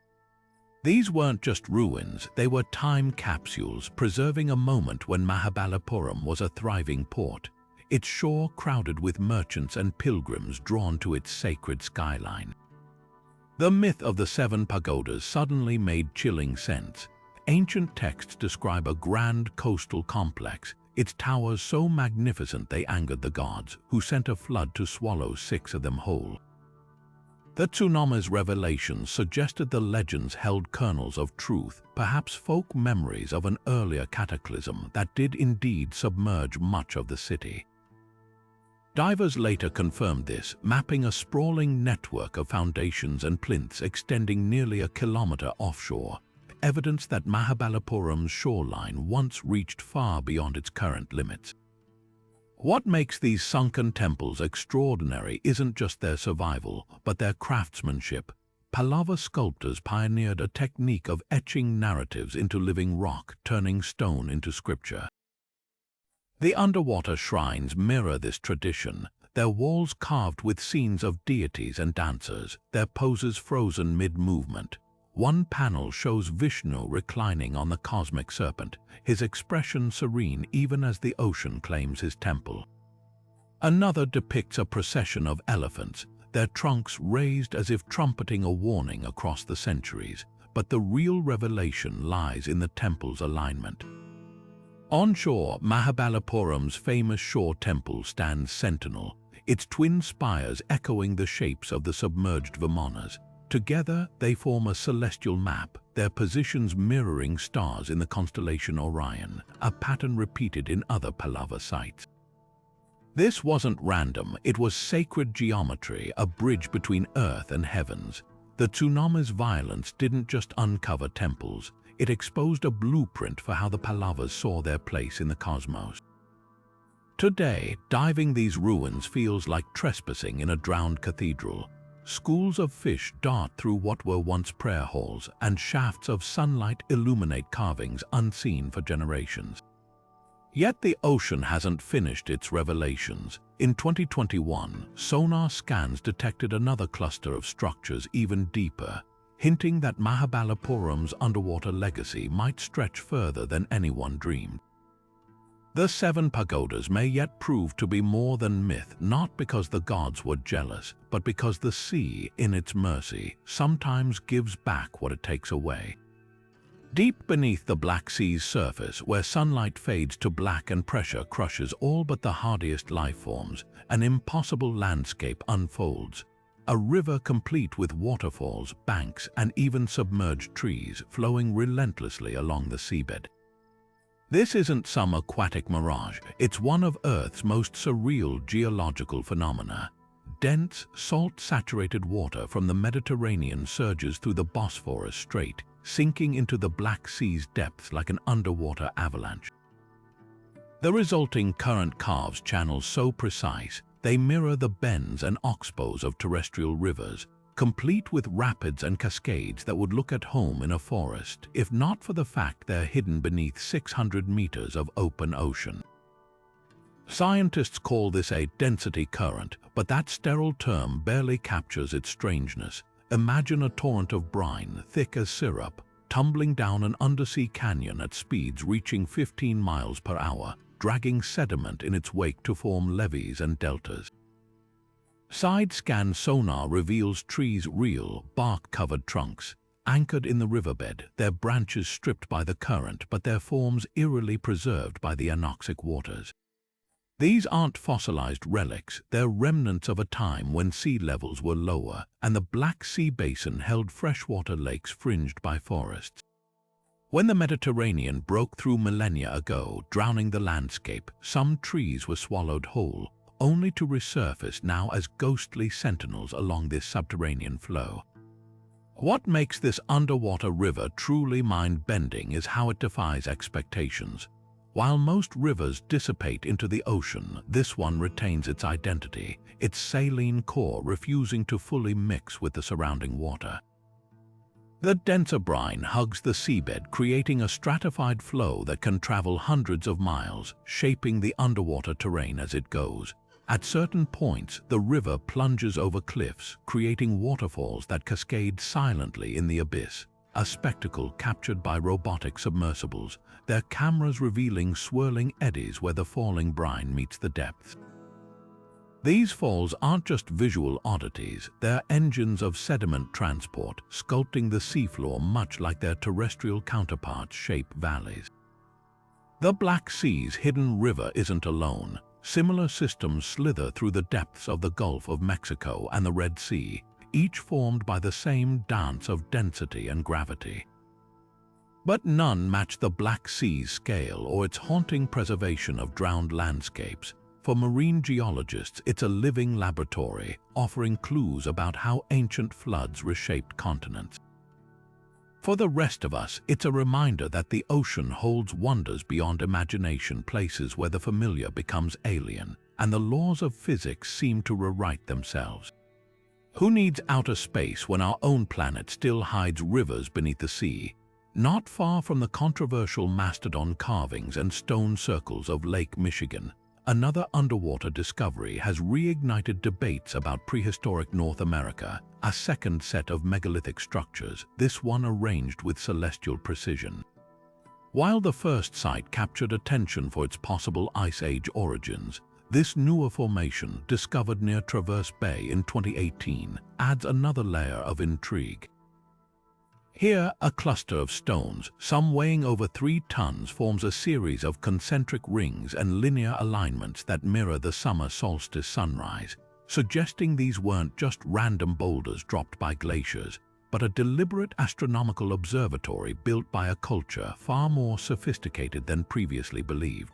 These weren't just ruins, they were time capsules preserving a moment when Mahabalipuram was a thriving port, its shore crowded with merchants and pilgrims drawn to its sacred skyline. The myth of the 7 pagodas suddenly made chilling sense. Ancient texts describe a grand coastal complex, its towers so magnificent they angered the gods, who sent a flood to swallow 6 of them whole. The tsunami's revelations suggested the legends held kernels of truth, perhaps folk memories of an earlier cataclysm that did indeed submerge much of the city. Divers later confirmed this, mapping a sprawling network of foundations and plinths extending nearly a kilometer offshore, evidence that Mahabalipuram's shoreline once reached far beyond its current limits. What makes these sunken temples extraordinary isn't just their survival, but their craftsmanship. Pallava sculptors pioneered a technique of etching narratives into living rock, turning stone into scripture. The underwater shrines mirror this tradition, their walls carved with scenes of deities and dancers, their poses frozen mid-movement. One panel shows Vishnu reclining on the cosmic serpent, his expression serene even as the ocean claims his temple. Another depicts a procession of elephants, their trunks raised as if trumpeting a warning across the centuries, but the real revelation lies in the temple's alignment. On shore, Mahabalipuram's famous shore temple stands sentinel, its twin spires echoing the shapes of the submerged vimanas. Together, they form a celestial map, their positions mirroring stars in the constellation Orion, a pattern repeated in other Pallava sites. This wasn't random, it was sacred geometry, a bridge between earth and heavens. The tsunami's violence didn't just uncover temples, it exposed a blueprint for how the Pallavas saw their place in the cosmos. Today, diving these ruins feels like trespassing in a drowned cathedral. Schools of fish dart through what were once prayer halls, and shafts of sunlight illuminate carvings unseen for generations. Yet the ocean hasn't finished its revelations. In 2021, sonar scans detected another cluster of structures even deeper, hinting that Mahabalipuram's underwater legacy might stretch further than anyone dreamed. The 7 pagodas may yet prove to be more than myth, not because the gods were jealous, but because the sea, in its mercy, sometimes gives back what it takes away. Deep beneath the Black Sea's surface, where sunlight fades to black and pressure crushes all but the hardiest life forms, an impossible landscape unfolds. A river complete with waterfalls, banks, and even submerged trees flowing relentlessly along the seabed. This isn't some aquatic mirage, it's one of Earth's most surreal geological phenomena. Dense, salt-saturated water from the Mediterranean surges through the Bosphorus Strait, sinking into the Black Sea's depths like an underwater avalanche. The resulting current carves channels so precise, they mirror the bends and oxbows of terrestrial rivers, complete with rapids and cascades that would look at home in a forest, if not for the fact they're hidden beneath 600 meters of open ocean. Scientists call this a density current, but that sterile term barely captures its strangeness. Imagine a torrent of brine, thick as syrup, tumbling down an undersea canyon at speeds reaching 15 miles per hour, dragging sediment in its wake to form levees and deltas. Side-scan sonar reveals trees' real, bark-covered trunks, anchored in the riverbed, their branches stripped by the current but their forms eerily preserved by the anoxic waters. These aren't fossilized relics, they're remnants of a time when sea levels were lower and the Black Sea basin held freshwater lakes fringed by forests. When the Mediterranean broke through millennia ago, drowning the landscape, some trees were swallowed whole, only to resurface now as ghostly sentinels along this subterranean flow. What makes this underwater river truly mind-bending is how it defies expectations. While most rivers dissipate into the ocean, this one retains its identity, its saline core refusing to fully mix with the surrounding water. The denser brine hugs the seabed, creating a stratified flow that can travel hundreds of miles, shaping the underwater terrain as it goes. At certain points, the river plunges over cliffs, creating waterfalls that cascade silently in the abyss, a spectacle captured by robotic submersibles, their cameras revealing swirling eddies where the falling brine meets the depths. These falls aren't just visual oddities, they're engines of sediment transport, sculpting the seafloor much like their terrestrial counterparts shape valleys. The Black Sea's hidden river isn't alone. Similar systems slither through the depths of the Gulf of Mexico and the Red Sea, each formed by the same dance of density and gravity. But none match the Black Sea's scale or its haunting preservation of drowned landscapes. For marine geologists, it's a living laboratory, offering clues about how ancient floods reshaped continents. For the rest of us, it's a reminder that the ocean holds wonders beyond imagination, places where the familiar becomes alien, and the laws of physics seem to rewrite themselves. Who needs outer space when our own planet still hides rivers beneath the sea? Not far from the controversial mastodon carvings and stone circles of Lake Michigan, another underwater discovery has reignited debates about prehistoric North America, a second set of megalithic structures, this one arranged with celestial precision. While the first site captured attention for its possible Ice Age origins, this newer formation, discovered near Traverse Bay in 2018, adds another layer of intrigue. Here, a cluster of stones, some weighing over 3 tons, forms a series of concentric rings and linear alignments that mirror the summer solstice sunrise, suggesting these weren't just random boulders dropped by glaciers, but a deliberate astronomical observatory built by a culture far more sophisticated than previously believed.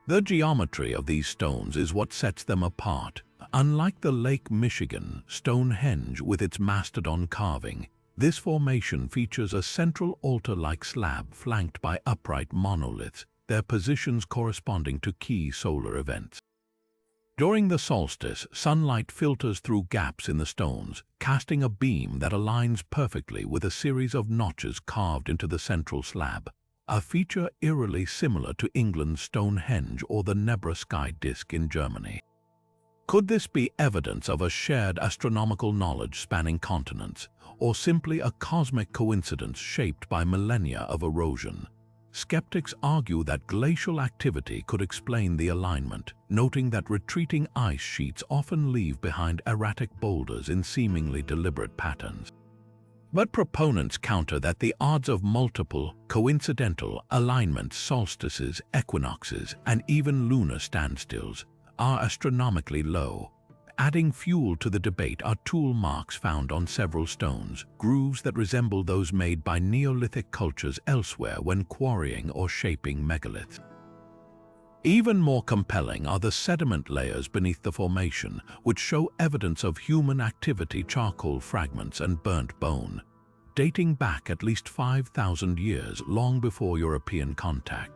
The geometry of these stones is what sets them apart. Unlike the Lake Michigan Stonehenge with its mastodon carving, this formation features a central altar-like slab flanked by upright monoliths, their positions corresponding to key solar events. During the solstice, sunlight filters through gaps in the stones, casting a beam that aligns perfectly with a series of notches carved into the central slab, a feature eerily similar to England's Stonehenge or the Nebra sky disk in Germany. Could this be evidence of a shared astronomical knowledge spanning continents, or simply a cosmic coincidence shaped by millennia of erosion? Skeptics argue that glacial activity could explain the alignment, noting that retreating ice sheets often leave behind erratic boulders in seemingly deliberate patterns. But proponents counter that the odds of multiple, coincidental alignments, solstices, equinoxes, and even lunar standstills are astronomically low. Adding fuel to the debate are tool marks found on several stones, grooves that resemble those made by Neolithic cultures elsewhere when quarrying or shaping megaliths. Even more compelling are the sediment layers beneath the formation, which show evidence of human activity: charcoal fragments and burnt bone, dating back at least 5,000 years, long before European contact.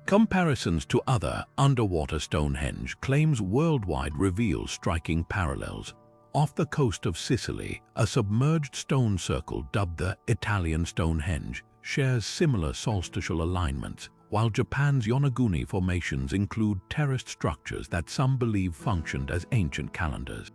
Comparisons to other underwater Stonehenge claims worldwide reveal striking parallels. Off the coast of Sicily, a submerged stone circle dubbed the Italian Stonehenge shares similar solstitial alignments, while Japan's Yonaguni formations include terraced structures that some believe functioned as ancient calendars.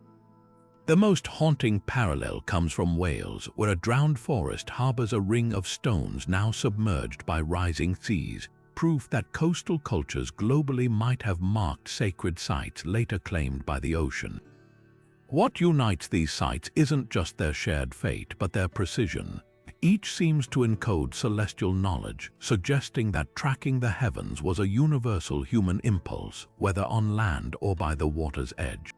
The most haunting parallel comes from Wales, where a drowned forest harbors a ring of stones now submerged by rising seas, proof that coastal cultures globally might have marked sacred sites later claimed by the ocean. What unites these sites isn't just their shared fate, but their precision. Each seems to encode celestial knowledge, suggesting that tracking the heavens was a universal human impulse, whether on land or by the water's edge.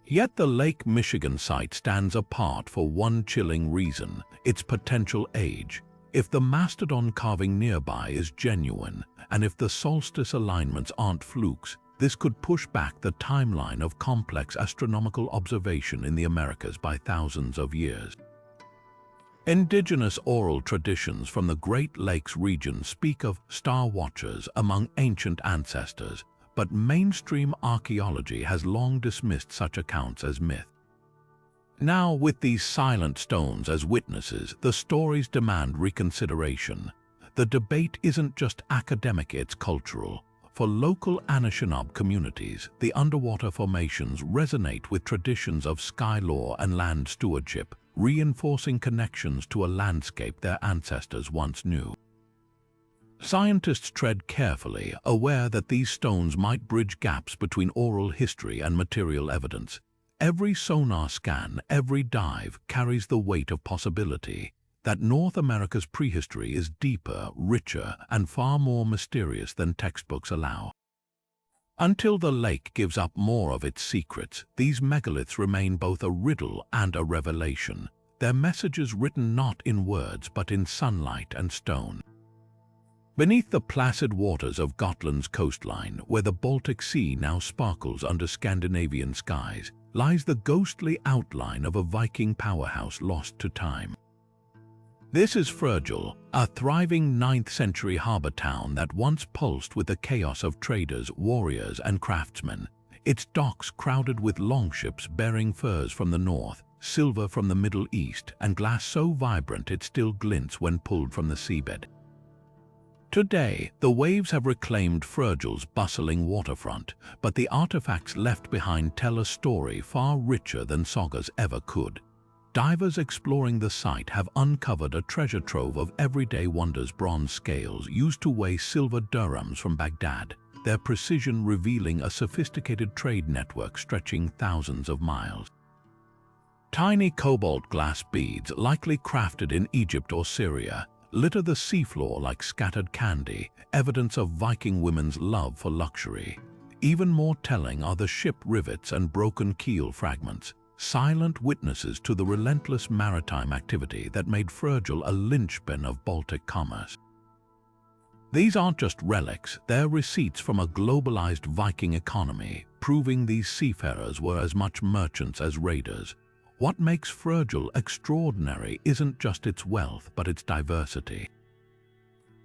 Yet the Lake Michigan site stands apart for one chilling reason: its potential age. If the mastodon carving nearby is genuine, and if the solstice alignments aren't flukes, This could push back the timeline of complex astronomical observation in the Americas by thousands of years. Indigenous oral traditions from the Great Lakes region speak of star watchers among ancient ancestors, but mainstream archaeology has long dismissed such accounts as myth. Now, with these silent stones as witnesses, the stories demand reconsideration. The debate isn't just academic, it's cultural. For local Anishinaabe communities, the underwater formations resonate with traditions of sky lore and land stewardship, reinforcing connections to a landscape their ancestors once knew. Scientists tread carefully, aware that these stones might bridge gaps between oral history and material evidence. Every sonar scan, every dive carries the weight of possibility that North America's prehistory is deeper, richer, and far more mysterious than textbooks allow. Until the lake gives up more of its secrets, these megaliths remain both a riddle and a revelation, their messages written not in words but in sunlight and stone. Beneath the placid waters of Gotland's coastline, where the Baltic Sea now sparkles under Scandinavian skies, lies the ghostly outline of a Viking powerhouse lost to time. This is Frøjul, a thriving 9th-century harbor town that once pulsed with the chaos of traders, warriors, and craftsmen. Its docks crowded with longships bearing furs from the north, silver from the Middle East, and glass so vibrant it still glints when pulled from the seabed. Today, the waves have reclaimed Frøjul's bustling waterfront, but the artifacts left behind tell a story far richer than sagas ever could. Divers exploring the site have uncovered a treasure trove of everyday wonders: bronze scales used to weigh silver dirhams from Baghdad, their precision revealing a sophisticated trade network stretching thousands of miles. Tiny cobalt glass beads, likely crafted in Egypt or Syria, litter the seafloor like scattered candy, evidence of Viking women's love for luxury. Even more telling are the ship rivets and broken keel fragments, silent witnesses to the relentless maritime activity that made Frøjul a linchpin of Baltic commerce. These aren't just relics, they're receipts from a globalized Viking economy, proving these seafarers were as much merchants as raiders. What makes Frøjul extraordinary isn't just its wealth, but its diversity.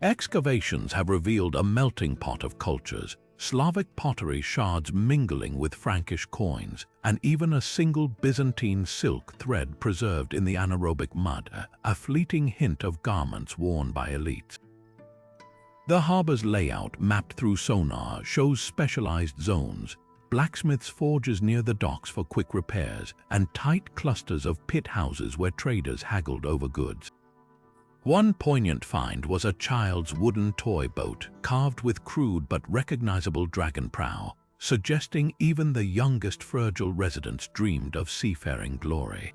Excavations have revealed a melting pot of cultures, Slavic pottery shards mingling with Frankish coins, and even a single Byzantine silk thread preserved in the anaerobic mud, a fleeting hint of garments worn by elites. The harbor's layout, mapped through sonar, shows specialized zones, blacksmiths' forges near the docks for quick repairs, and tight clusters of pit houses where traders haggled over goods. One poignant find was a child's wooden toy boat, carved with crude but recognizable dragon prow, suggesting even the youngest Frøjul residents dreamed of seafaring glory.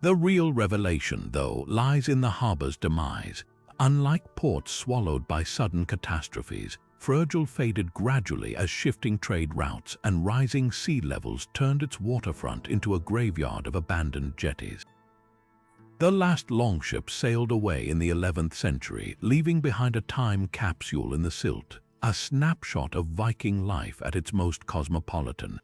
The real revelation, though, lies in the harbor's demise. Unlike ports swallowed by sudden catastrophes, Frøjul faded gradually as shifting trade routes and rising sea levels turned its waterfront into a graveyard of abandoned jetties. The last longship sailed away in the 11th century, leaving behind a time capsule in the silt, a snapshot of Viking life at its most cosmopolitan.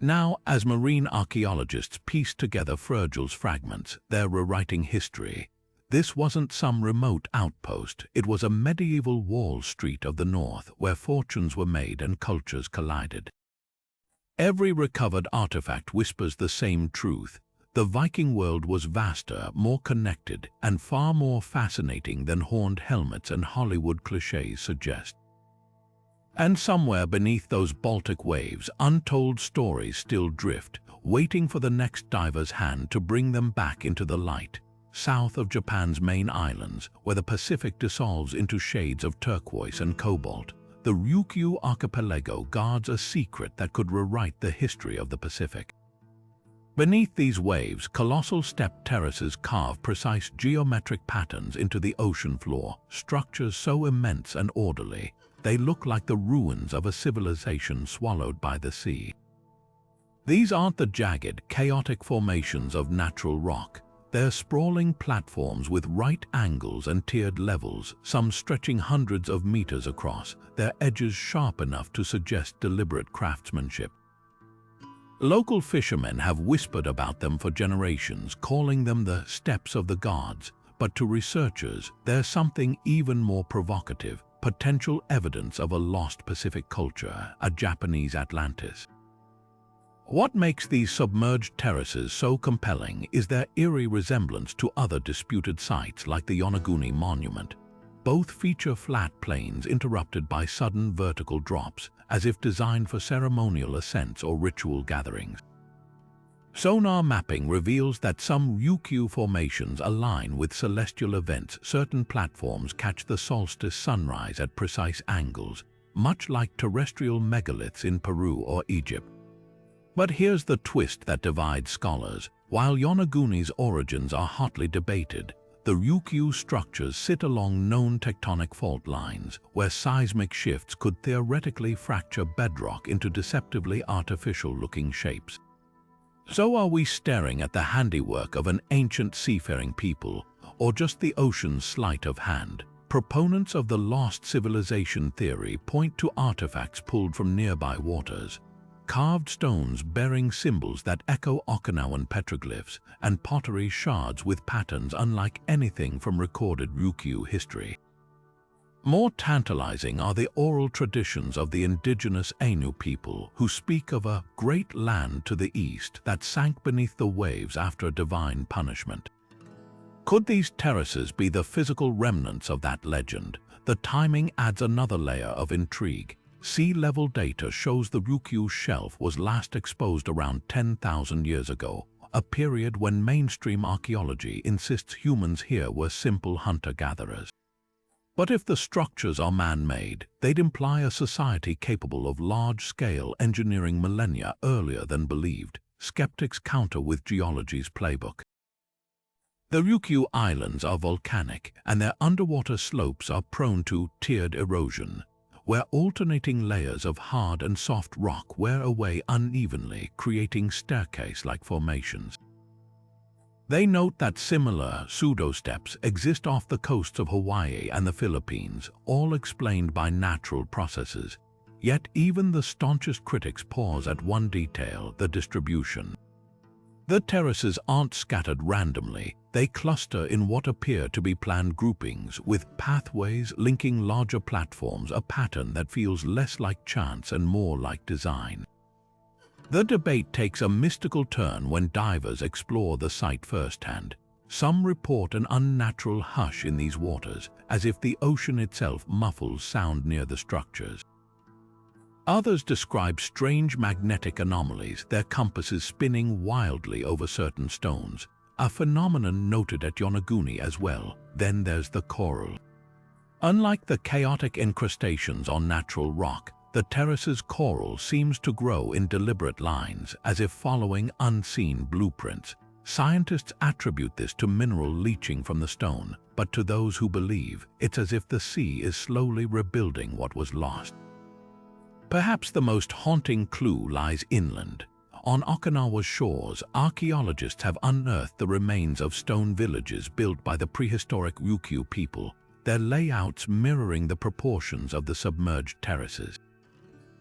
Now, as marine archaeologists piece together Frøjul's fragments, they're rewriting history. This wasn't some remote outpost, it was a medieval Wall Street of the north where fortunes were made and cultures collided. Every recovered artifact whispers the same truth. The Viking world was vaster, more connected, and far more fascinating than horned helmets and Hollywood clichés suggest. And somewhere beneath those Baltic waves, untold stories still drift, waiting for the next diver's hand to bring them back into the light. South of Japan's main islands, where the Pacific dissolves into shades of turquoise and cobalt, the Ryukyu archipelago guards a secret that could rewrite the history of the Pacific. Beneath these waves, colossal step terraces carve precise geometric patterns into the ocean floor, structures so immense and orderly, they look like the ruins of a civilization swallowed by the sea. These aren't the jagged, chaotic formations of natural rock. They're sprawling platforms with right angles and tiered levels, some stretching hundreds of meters across, their edges sharp enough to suggest deliberate craftsmanship. Local fishermen have whispered about them for generations, calling them the steps of the gods, but to researchers, there's something even more provocative, potential evidence of a lost Pacific culture, a Japanese Atlantis. What makes these submerged terraces so compelling is their eerie resemblance to other disputed sites like the Yonaguni Monument. Both feature flat plains interrupted by sudden vertical drops, as if designed for ceremonial ascents or ritual gatherings. Sonar mapping reveals that some Ryukyu formations align with celestial events. Certain platforms catch the solstice sunrise at precise angles, much like terrestrial megaliths in Peru or Egypt. But here's the twist that divides scholars. While Yonaguni's origins are hotly debated, the Ryukyu structures sit along known tectonic fault lines, where seismic shifts could theoretically fracture bedrock into deceptively artificial-looking shapes. So are we staring at the handiwork of an ancient seafaring people, or just the ocean's sleight of hand? Proponents of the lost civilization theory point to artifacts pulled from nearby waters, carved stones bearing symbols that echo Okinawan petroglyphs, and pottery shards with patterns unlike anything from recorded Ryukyu history. More tantalizing are the oral traditions of the indigenous Ainu people, who speak of a great land to the east that sank beneath the waves after a divine punishment. Could these terraces be the physical remnants of that legend? The timing adds another layer of intrigue. Sea level data shows the Ryukyu shelf was last exposed around 10,000 years ago, a period when mainstream archaeology insists humans here were simple hunter-gatherers. But if the structures are man-made, they'd imply a society capable of large-scale engineering millennia earlier than believed. Skeptics counter with geology's playbook. The Ryukyu Islands are volcanic, and their underwater slopes are prone to tiered erosion, where alternating layers of hard and soft rock wear away unevenly, creating staircase-like formations. They note that similar pseudo-steps exist off the coasts of Hawaii and the Philippines, all explained by natural processes. Yet even the staunchest critics pause at one detail: the distribution. The terraces aren't scattered randomly. They cluster in what appear to be planned groupings, with pathways linking larger platforms, a pattern that feels less like chance and more like design. The debate takes a mystical turn when divers explore the site firsthand. Some report an unnatural hush in these waters, as if the ocean itself muffles sound near the structures. Others describe strange magnetic anomalies, their compasses spinning wildly over certain stones, a phenomenon noted at Yonaguni as well. Then there's the coral. Unlike the chaotic incrustations on natural rock, the terrace's coral seems to grow in deliberate lines, as if following unseen blueprints. Scientists attribute this to mineral leaching from the stone, but to those who believe, it's as if the sea is slowly rebuilding what was lost. Perhaps the most haunting clue lies inland. On Okinawa's shores, archaeologists have unearthed the remains of stone villages built by the prehistoric Ryukyu people, their layouts mirroring the proportions of the submerged terraces.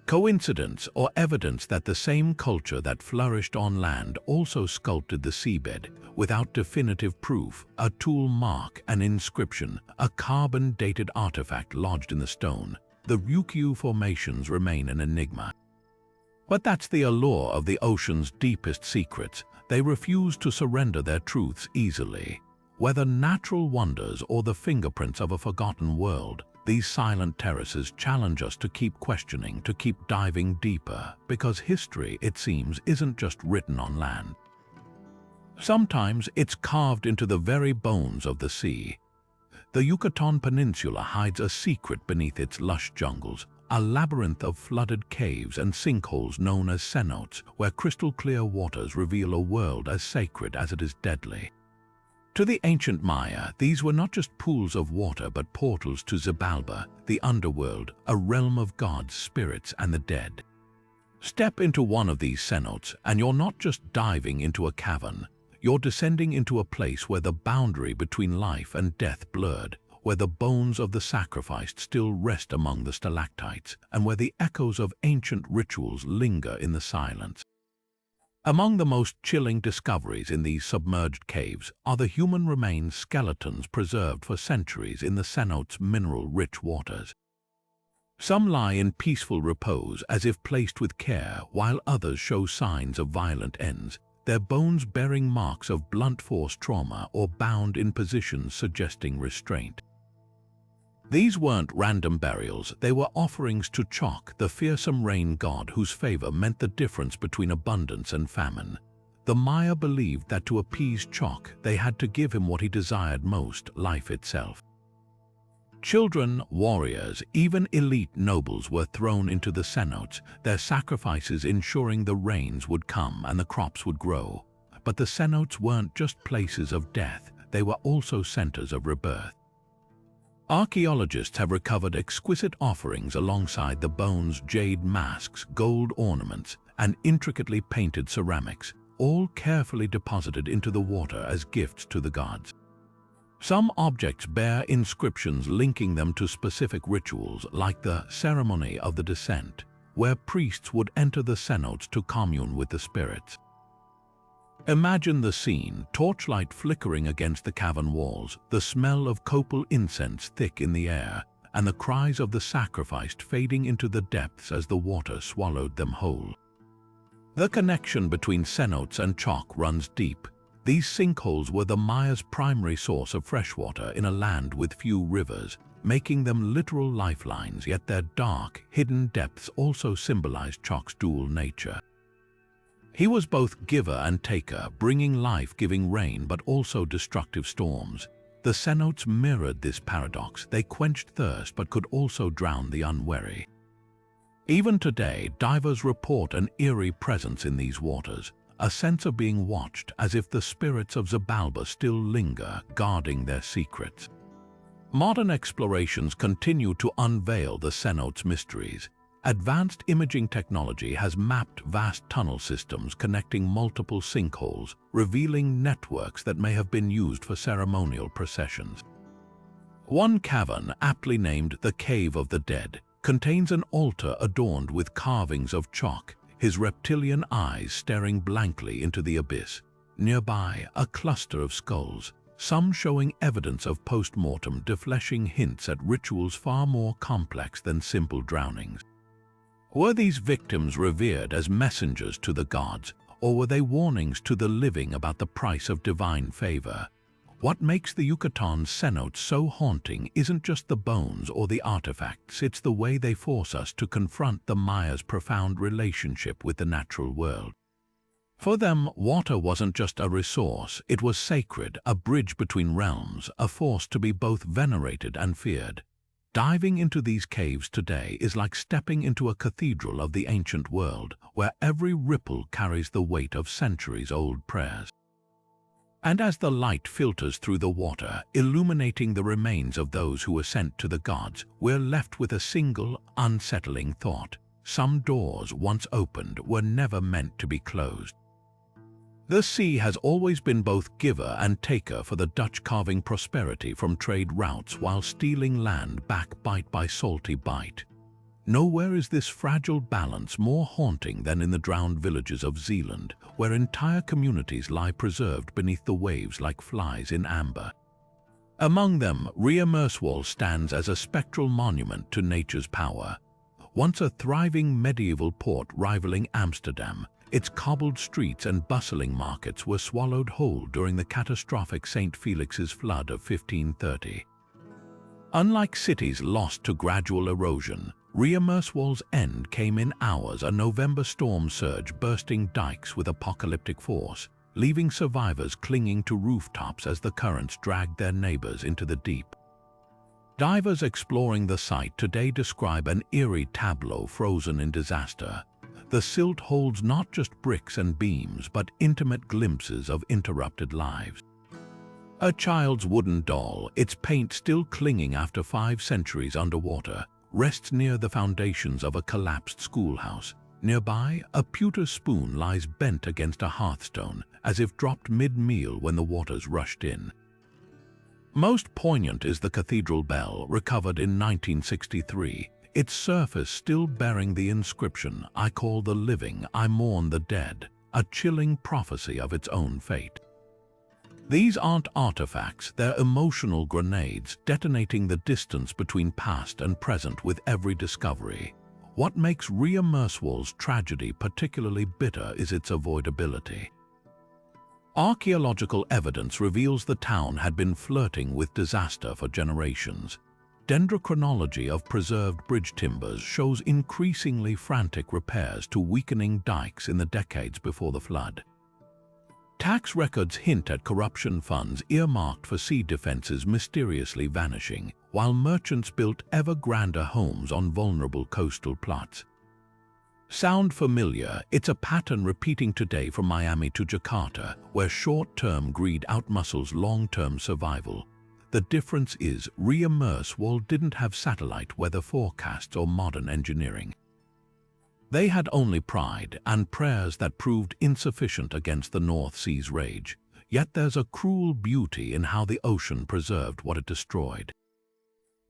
Coincidence or evidence that the same culture that flourished on land also sculpted the seabed? Without definitive proof, a tool mark, an inscription, a carbon-dated artifact lodged in the stone, the Ryukyu formations remain an enigma. But that's the allure of the ocean's deepest secrets. They refuse to surrender their truths easily. Whether natural wonders or the fingerprints of a forgotten world, these silent terraces challenge us to keep questioning, to keep diving deeper, because history, it seems, isn't just written on land. Sometimes it's carved into the very bones of the sea. The Yucatan Peninsula hides a secret beneath its lush jungles, a labyrinth of flooded caves and sinkholes known as cenotes, where crystal-clear waters reveal a world as sacred as it is deadly. To the ancient Maya, these were not just pools of water but portals to Xibalba, the underworld, a realm of gods, spirits, and the dead. Step into one of these cenotes, and you're not just diving into a cavern. You're descending into a place where the boundary between life and death blurred, where the bones of the sacrificed still rest among the stalactites, and where the echoes of ancient rituals linger in the silence. Among the most chilling discoveries in these submerged caves are the human remains skeletons preserved for centuries in the cenote's mineral-rich waters. Some lie in peaceful repose as if placed with care, while others show signs of violent ends, their bones bearing marks of blunt force trauma or bound in positions suggesting restraint. These weren't random burials, they were offerings to Chok, the fearsome rain god whose favor meant the difference between abundance and famine. The Maya believed that to appease Chok, they had to give him what he desired most, life itself. Children, warriors, even elite nobles were thrown into the cenotes, their sacrifices ensuring the rains would come and the crops would grow. But the cenotes weren't just places of death, they were also centers of rebirth. Archaeologists have recovered exquisite offerings alongside the bones, jade masks, gold ornaments, and intricately painted ceramics, all carefully deposited into the water as gifts to the gods. Some objects bear inscriptions linking them to specific rituals, like the ceremony of the descent, where priests would enter the cenotes to commune with the spirits. Imagine the scene, torchlight flickering against the cavern walls, the smell of copal incense thick in the air, and the cries of the sacrificed fading into the depths as the water swallowed them whole. The connection between cenotes and Chok runs deep. These sinkholes were the Maya's primary source of freshwater in a land with few rivers, making them literal lifelines, yet their dark, hidden depths also symbolized Chok's dual nature. He was both giver and taker, bringing life-giving rain but also destructive storms. The cenotes mirrored this paradox. They quenched thirst but could also drown the unwary. Even today, divers report an eerie presence in these waters, a sense of being watched, as if the spirits of Xibalba still linger, guarding their secrets. Modern explorations continue to unveil the cenotes' mysteries. Advanced imaging technology has mapped vast tunnel systems connecting multiple sinkholes, revealing networks that may have been used for ceremonial processions. One cavern, aptly named the Cave of the Dead, contains an altar adorned with carvings of Chok, his reptilian eyes staring blankly into the abyss. Nearby, a cluster of skulls, some showing evidence of post-mortem defleshing hints at rituals far more complex than simple drownings. Were these victims revered as messengers to the gods, or were they warnings to the living about the price of divine favor? What makes the Yucatan cenotes so haunting isn't just the bones or the artifacts, it's the way they force us to confront the Maya's profound relationship with the natural world. For them, water wasn't just a resource, it was sacred, a bridge between realms, a force to be both venerated and feared. Diving into these caves today is like stepping into a cathedral of the ancient world, where every ripple carries the weight of centuries-old prayers. And as the light filters through the water, illuminating the remains of those who were sent to the gods, we're left with a single, unsettling thought. Some doors, once opened, were never meant to be closed. The sea has always been both giver and taker for the Dutch, carving prosperity from trade routes while stealing land back bite by salty bite. Nowhere is this fragile balance more haunting than in the drowned villages of Zealand, where entire communities lie preserved beneath the waves like flies in amber. Among them, Ria Merswal stands as a spectral monument to nature's power. Once a thriving medieval port rivaling Amsterdam, its cobbled streets and bustling markets were swallowed whole during the catastrophic St. Felix's flood of 1530. Unlike cities lost to gradual erosion, Ria Merswal's end came in hours, a November storm surge bursting dikes with apocalyptic force, leaving survivors clinging to rooftops as the currents dragged their neighbors into the deep. Divers exploring the site today describe an eerie tableau frozen in disaster. The silt holds not just bricks and beams, but intimate glimpses of interrupted lives. A child's wooden doll, its paint still clinging after 5 centuries underwater, rests near the foundations of a collapsed schoolhouse. Nearby, a pewter spoon lies bent against a hearthstone, as if dropped mid-meal when the waters rushed in. Most poignant is the cathedral bell, recovered in 1963, its surface still bearing the inscription, "I call the living, I mourn the dead," a chilling prophecy of its own fate. These aren't artifacts, they're emotional grenades, detonating the distance between past and present with every discovery. What makes Ria Merswal's tragedy particularly bitter is its avoidability. Archaeological evidence reveals the town had been flirting with disaster for generations. Dendrochronology of preserved bridge timbers shows increasingly frantic repairs to weakening dikes in the decades before the flood. Tax records hint at corruption funds earmarked for sea defenses mysteriously vanishing, while merchants built ever grander homes on vulnerable coastal plots. Sound familiar? It's a pattern repeating today from Miami to Jakarta, where short-term greed outmuscles long-term survival. The difference is Ria Merswal didn't have satellite weather forecasts or modern engineering. They had only pride and prayers that proved insufficient against the North Sea's rage. Yet there's a cruel beauty in how the ocean preserved what it destroyed.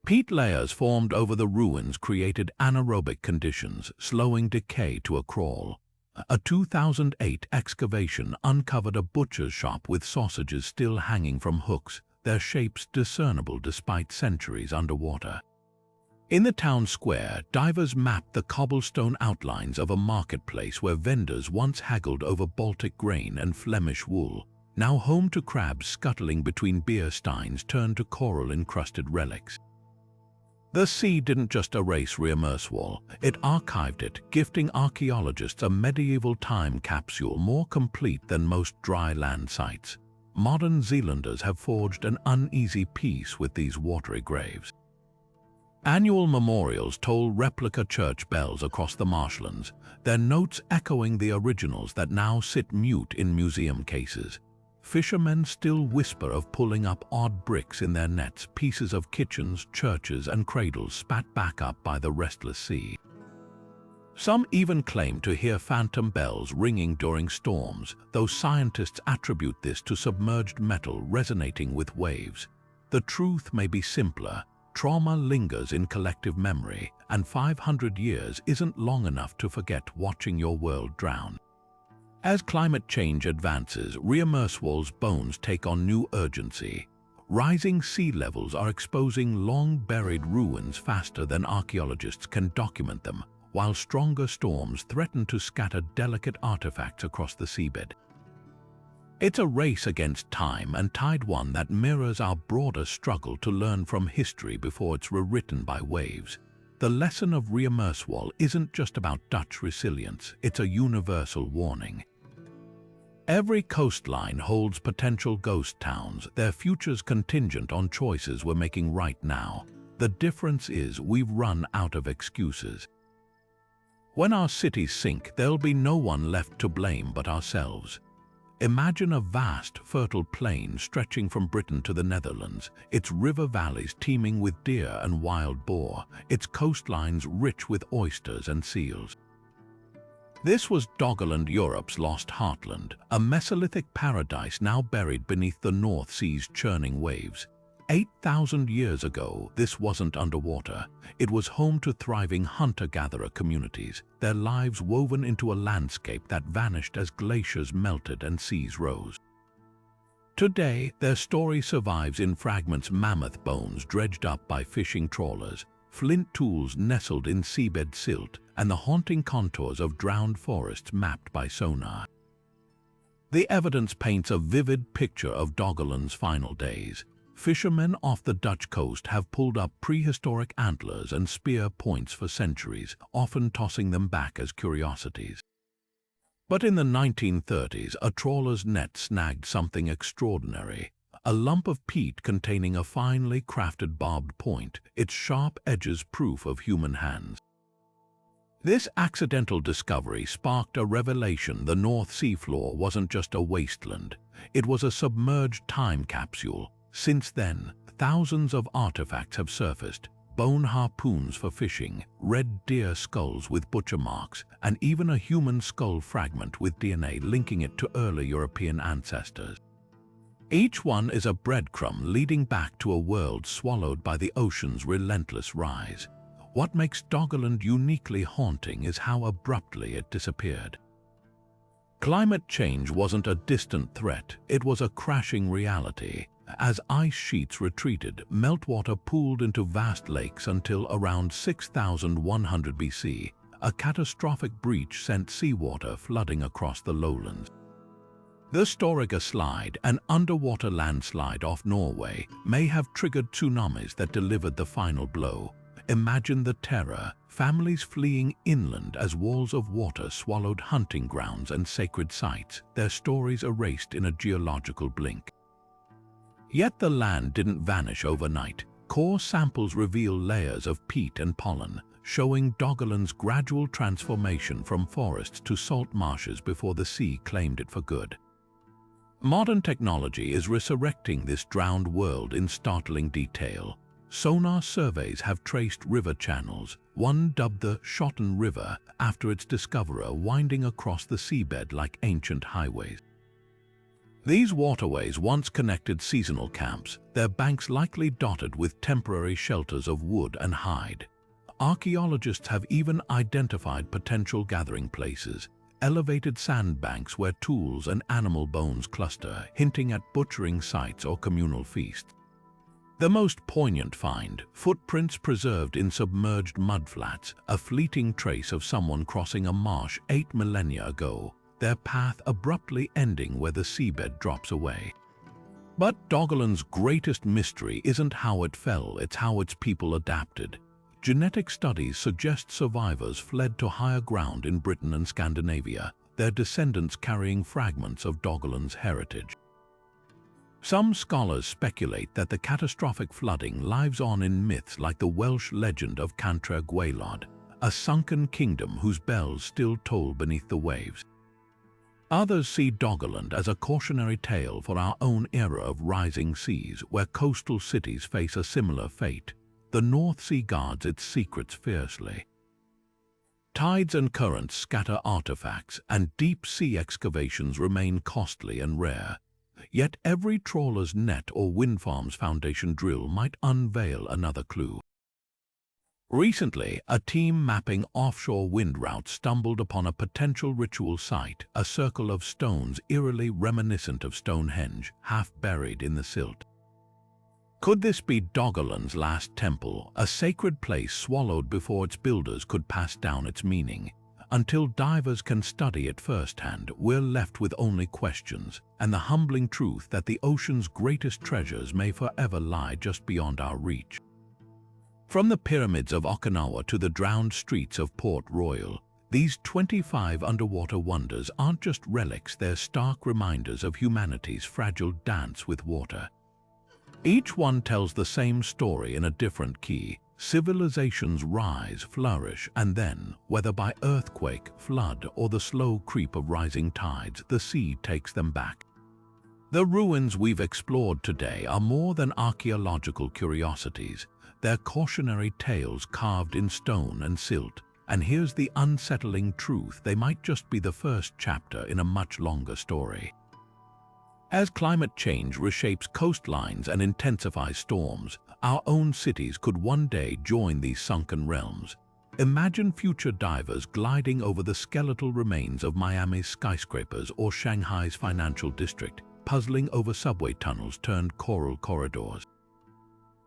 Peat layers formed over the ruins created anaerobic conditions, slowing decay to a crawl. A 2008 excavation uncovered a butcher's shop with sausages still hanging from hooks, their shapes discernible despite centuries underwater. In the town square, divers mapped the cobblestone outlines of a marketplace where vendors once haggled over Baltic grain and Flemish wool, now home to crabs scuttling between beer steins turned to coral-encrusted relics. The sea didn't just erase Ria Merswal, it archived it, gifting archaeologists a medieval time capsule more complete than most dry land sites. Modern Zealanders have forged an uneasy peace with these watery graves. Annual memorials toll replica church bells across the marshlands, their notes echoing the originals that now sit mute in museum cases. Fishermen still whisper of pulling up odd bricks in their nets, pieces of kitchens, churches, and cradles spat back up by the restless sea. Some even claim to hear phantom bells ringing during storms, though scientists attribute this to submerged metal resonating with waves. The truth may be simpler. Trauma lingers in collective memory, and 500 years isn't long enough to forget watching your world drown. As climate change advances, Ria Merswal's bones take on new urgency. Rising sea levels are exposing long-buried ruins faster than archaeologists can document them, while stronger storms threaten to scatter delicate artifacts across the seabed. It's a race against time, and tide one that mirrors our broader struggle to learn from history before it's rewritten by waves. The lesson of Ria Merswal isn't just about Dutch resilience, it's a universal warning. Every coastline holds potential ghost towns, their futures contingent on choices we're making right now. The difference is we've run out of excuses. When our cities sink, there'll be no one left to blame but ourselves. Imagine a vast, fertile plain stretching from Britain to the Netherlands, its river valleys teeming with deer and wild boar, its coastlines rich with oysters and seals. This was Doggerland, Europe's lost heartland, a Mesolithic paradise now buried beneath the North Sea's churning waves. 8,000 years ago, this wasn't underwater. It was home to thriving hunter-gatherer communities, their lives woven into a landscape that vanished as glaciers melted and seas rose. Today, their story survives in fragments, mammoth bones dredged up by fishing trawlers, flint tools nestled in seabed silt, and the haunting contours of drowned forests mapped by sonar. The evidence paints a vivid picture of Doggerland's final days. Fishermen off the Dutch coast have pulled up prehistoric antlers and spear points for centuries, often tossing them back as curiosities. But in the 1930s, a trawler's net snagged something extraordinary. A lump of peat containing a finely crafted barbed point, its sharp edges proof of human hands. This accidental discovery sparked a revelation. The North Sea floor wasn't just a wasteland, it was a submerged time capsule. Since then, thousands of artifacts have surfaced, bone harpoons for fishing, red deer skulls with butcher marks, and even a human skull fragment with DNA linking it to early European ancestors. Each one is a breadcrumb leading back to a world swallowed by the ocean's relentless rise. What makes Doggerland uniquely haunting is how abruptly it disappeared. Climate change wasn't a distant threat, it was a crashing reality. As ice sheets retreated, meltwater pooled into vast lakes until around 6100 BC, a catastrophic breach sent seawater flooding across the lowlands. The Storegga Slide, an underwater landslide off Norway, may have triggered tsunamis that delivered the final blow. Imagine the terror, families fleeing inland as walls of water swallowed hunting grounds and sacred sites, their stories erased in a geological blink. Yet the land didn't vanish overnight. Core samples reveal layers of peat and pollen, showing Doggerland's gradual transformation from forests to salt marshes before the sea claimed it for good. Modern technology is resurrecting this drowned world in startling detail. Sonar surveys have traced river channels, one dubbed the Schotten River after its discoverer, winding across the seabed like ancient highways. These waterways once connected seasonal camps, their banks likely dotted with temporary shelters of wood and hide. Archaeologists have even identified potential gathering places, elevated sandbanks where tools and animal bones cluster, hinting at butchering sites or communal feasts. The most poignant find, footprints preserved in submerged mudflats, a fleeting trace of someone crossing a marsh 8 millennia ago, their path abruptly ending where the seabed drops away. But Doggerland's greatest mystery isn't how it fell, it's how its people adapted. Genetic studies suggest survivors fled to higher ground in Britain and Scandinavia, their descendants carrying fragments of Doggerland's heritage. Some scholars speculate that the catastrophic flooding lives on in myths like the Welsh legend of Cantref Gwaelod, a sunken kingdom whose bells still toll beneath the waves. Others see Doggerland as a cautionary tale for our own era of rising seas, where coastal cities face a similar fate. The North Sea guards its secrets fiercely. Tides and currents scatter artifacts, and deep-sea excavations remain costly and rare. Yet every trawler's net or wind farm's foundation drill might unveil another clue. Recently, a team mapping offshore wind routes stumbled upon a potential ritual site, a circle of stones eerily reminiscent of Stonehenge, half buried in the silt. Could this be Doggerland's last temple, a sacred place swallowed before its builders could pass down its meaning? Until divers can study it firsthand, we're left with only questions, and the humbling truth that the ocean's greatest treasures may forever lie just beyond our reach. From the pyramids of Okinawa to the drowned streets of Port Royal, these 25 underwater wonders aren't just relics, they're stark reminders of humanity's fragile dance with water. Each one tells the same story in a different key. Civilizations rise, flourish, and then, whether by earthquake, flood, or the slow creep of rising tides, the sea takes them back. The ruins we've explored today are more than archaeological curiosities. They're cautionary tales carved in stone and silt. And here's the unsettling truth: they might just be the first chapter in a much longer story. As climate change reshapes coastlines and intensifies storms, our own cities could one day join these sunken realms. Imagine future divers gliding over the skeletal remains of Miami's skyscrapers or Shanghai's financial district, puzzling over subway tunnels turned coral corridors.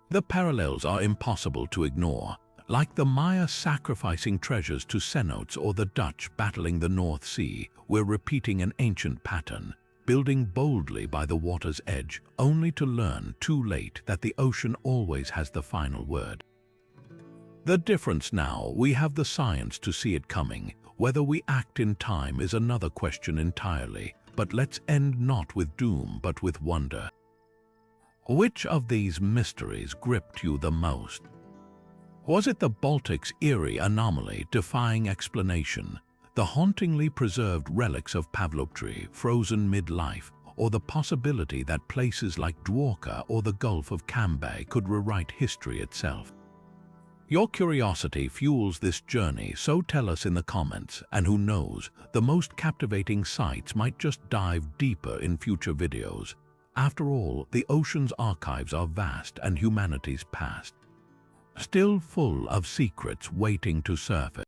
The parallels are impossible to ignore. Like the Maya sacrificing treasures to cenotes or the Dutch battling the North Sea, we're repeating an ancient pattern, building boldly by the water's edge, only to learn too late that the ocean always has the final word. The difference now, we have the science to see it coming. Whether we act in time is another question entirely, but let's end not with doom but with wonder. Which of these mysteries gripped you the most? Was it the Baltic's eerie anomaly defying explanation, the hauntingly preserved relics of Pavlopetri frozen mid-life, or the possibility that places like Dwarka or the Gulf of Cambay could rewrite history itself? Your curiosity fuels this journey, so tell us in the comments, and who knows, the most captivating sights might just dive deeper in future videos. After all, the ocean's archives are vast and humanity's past, still full of secrets waiting to surface.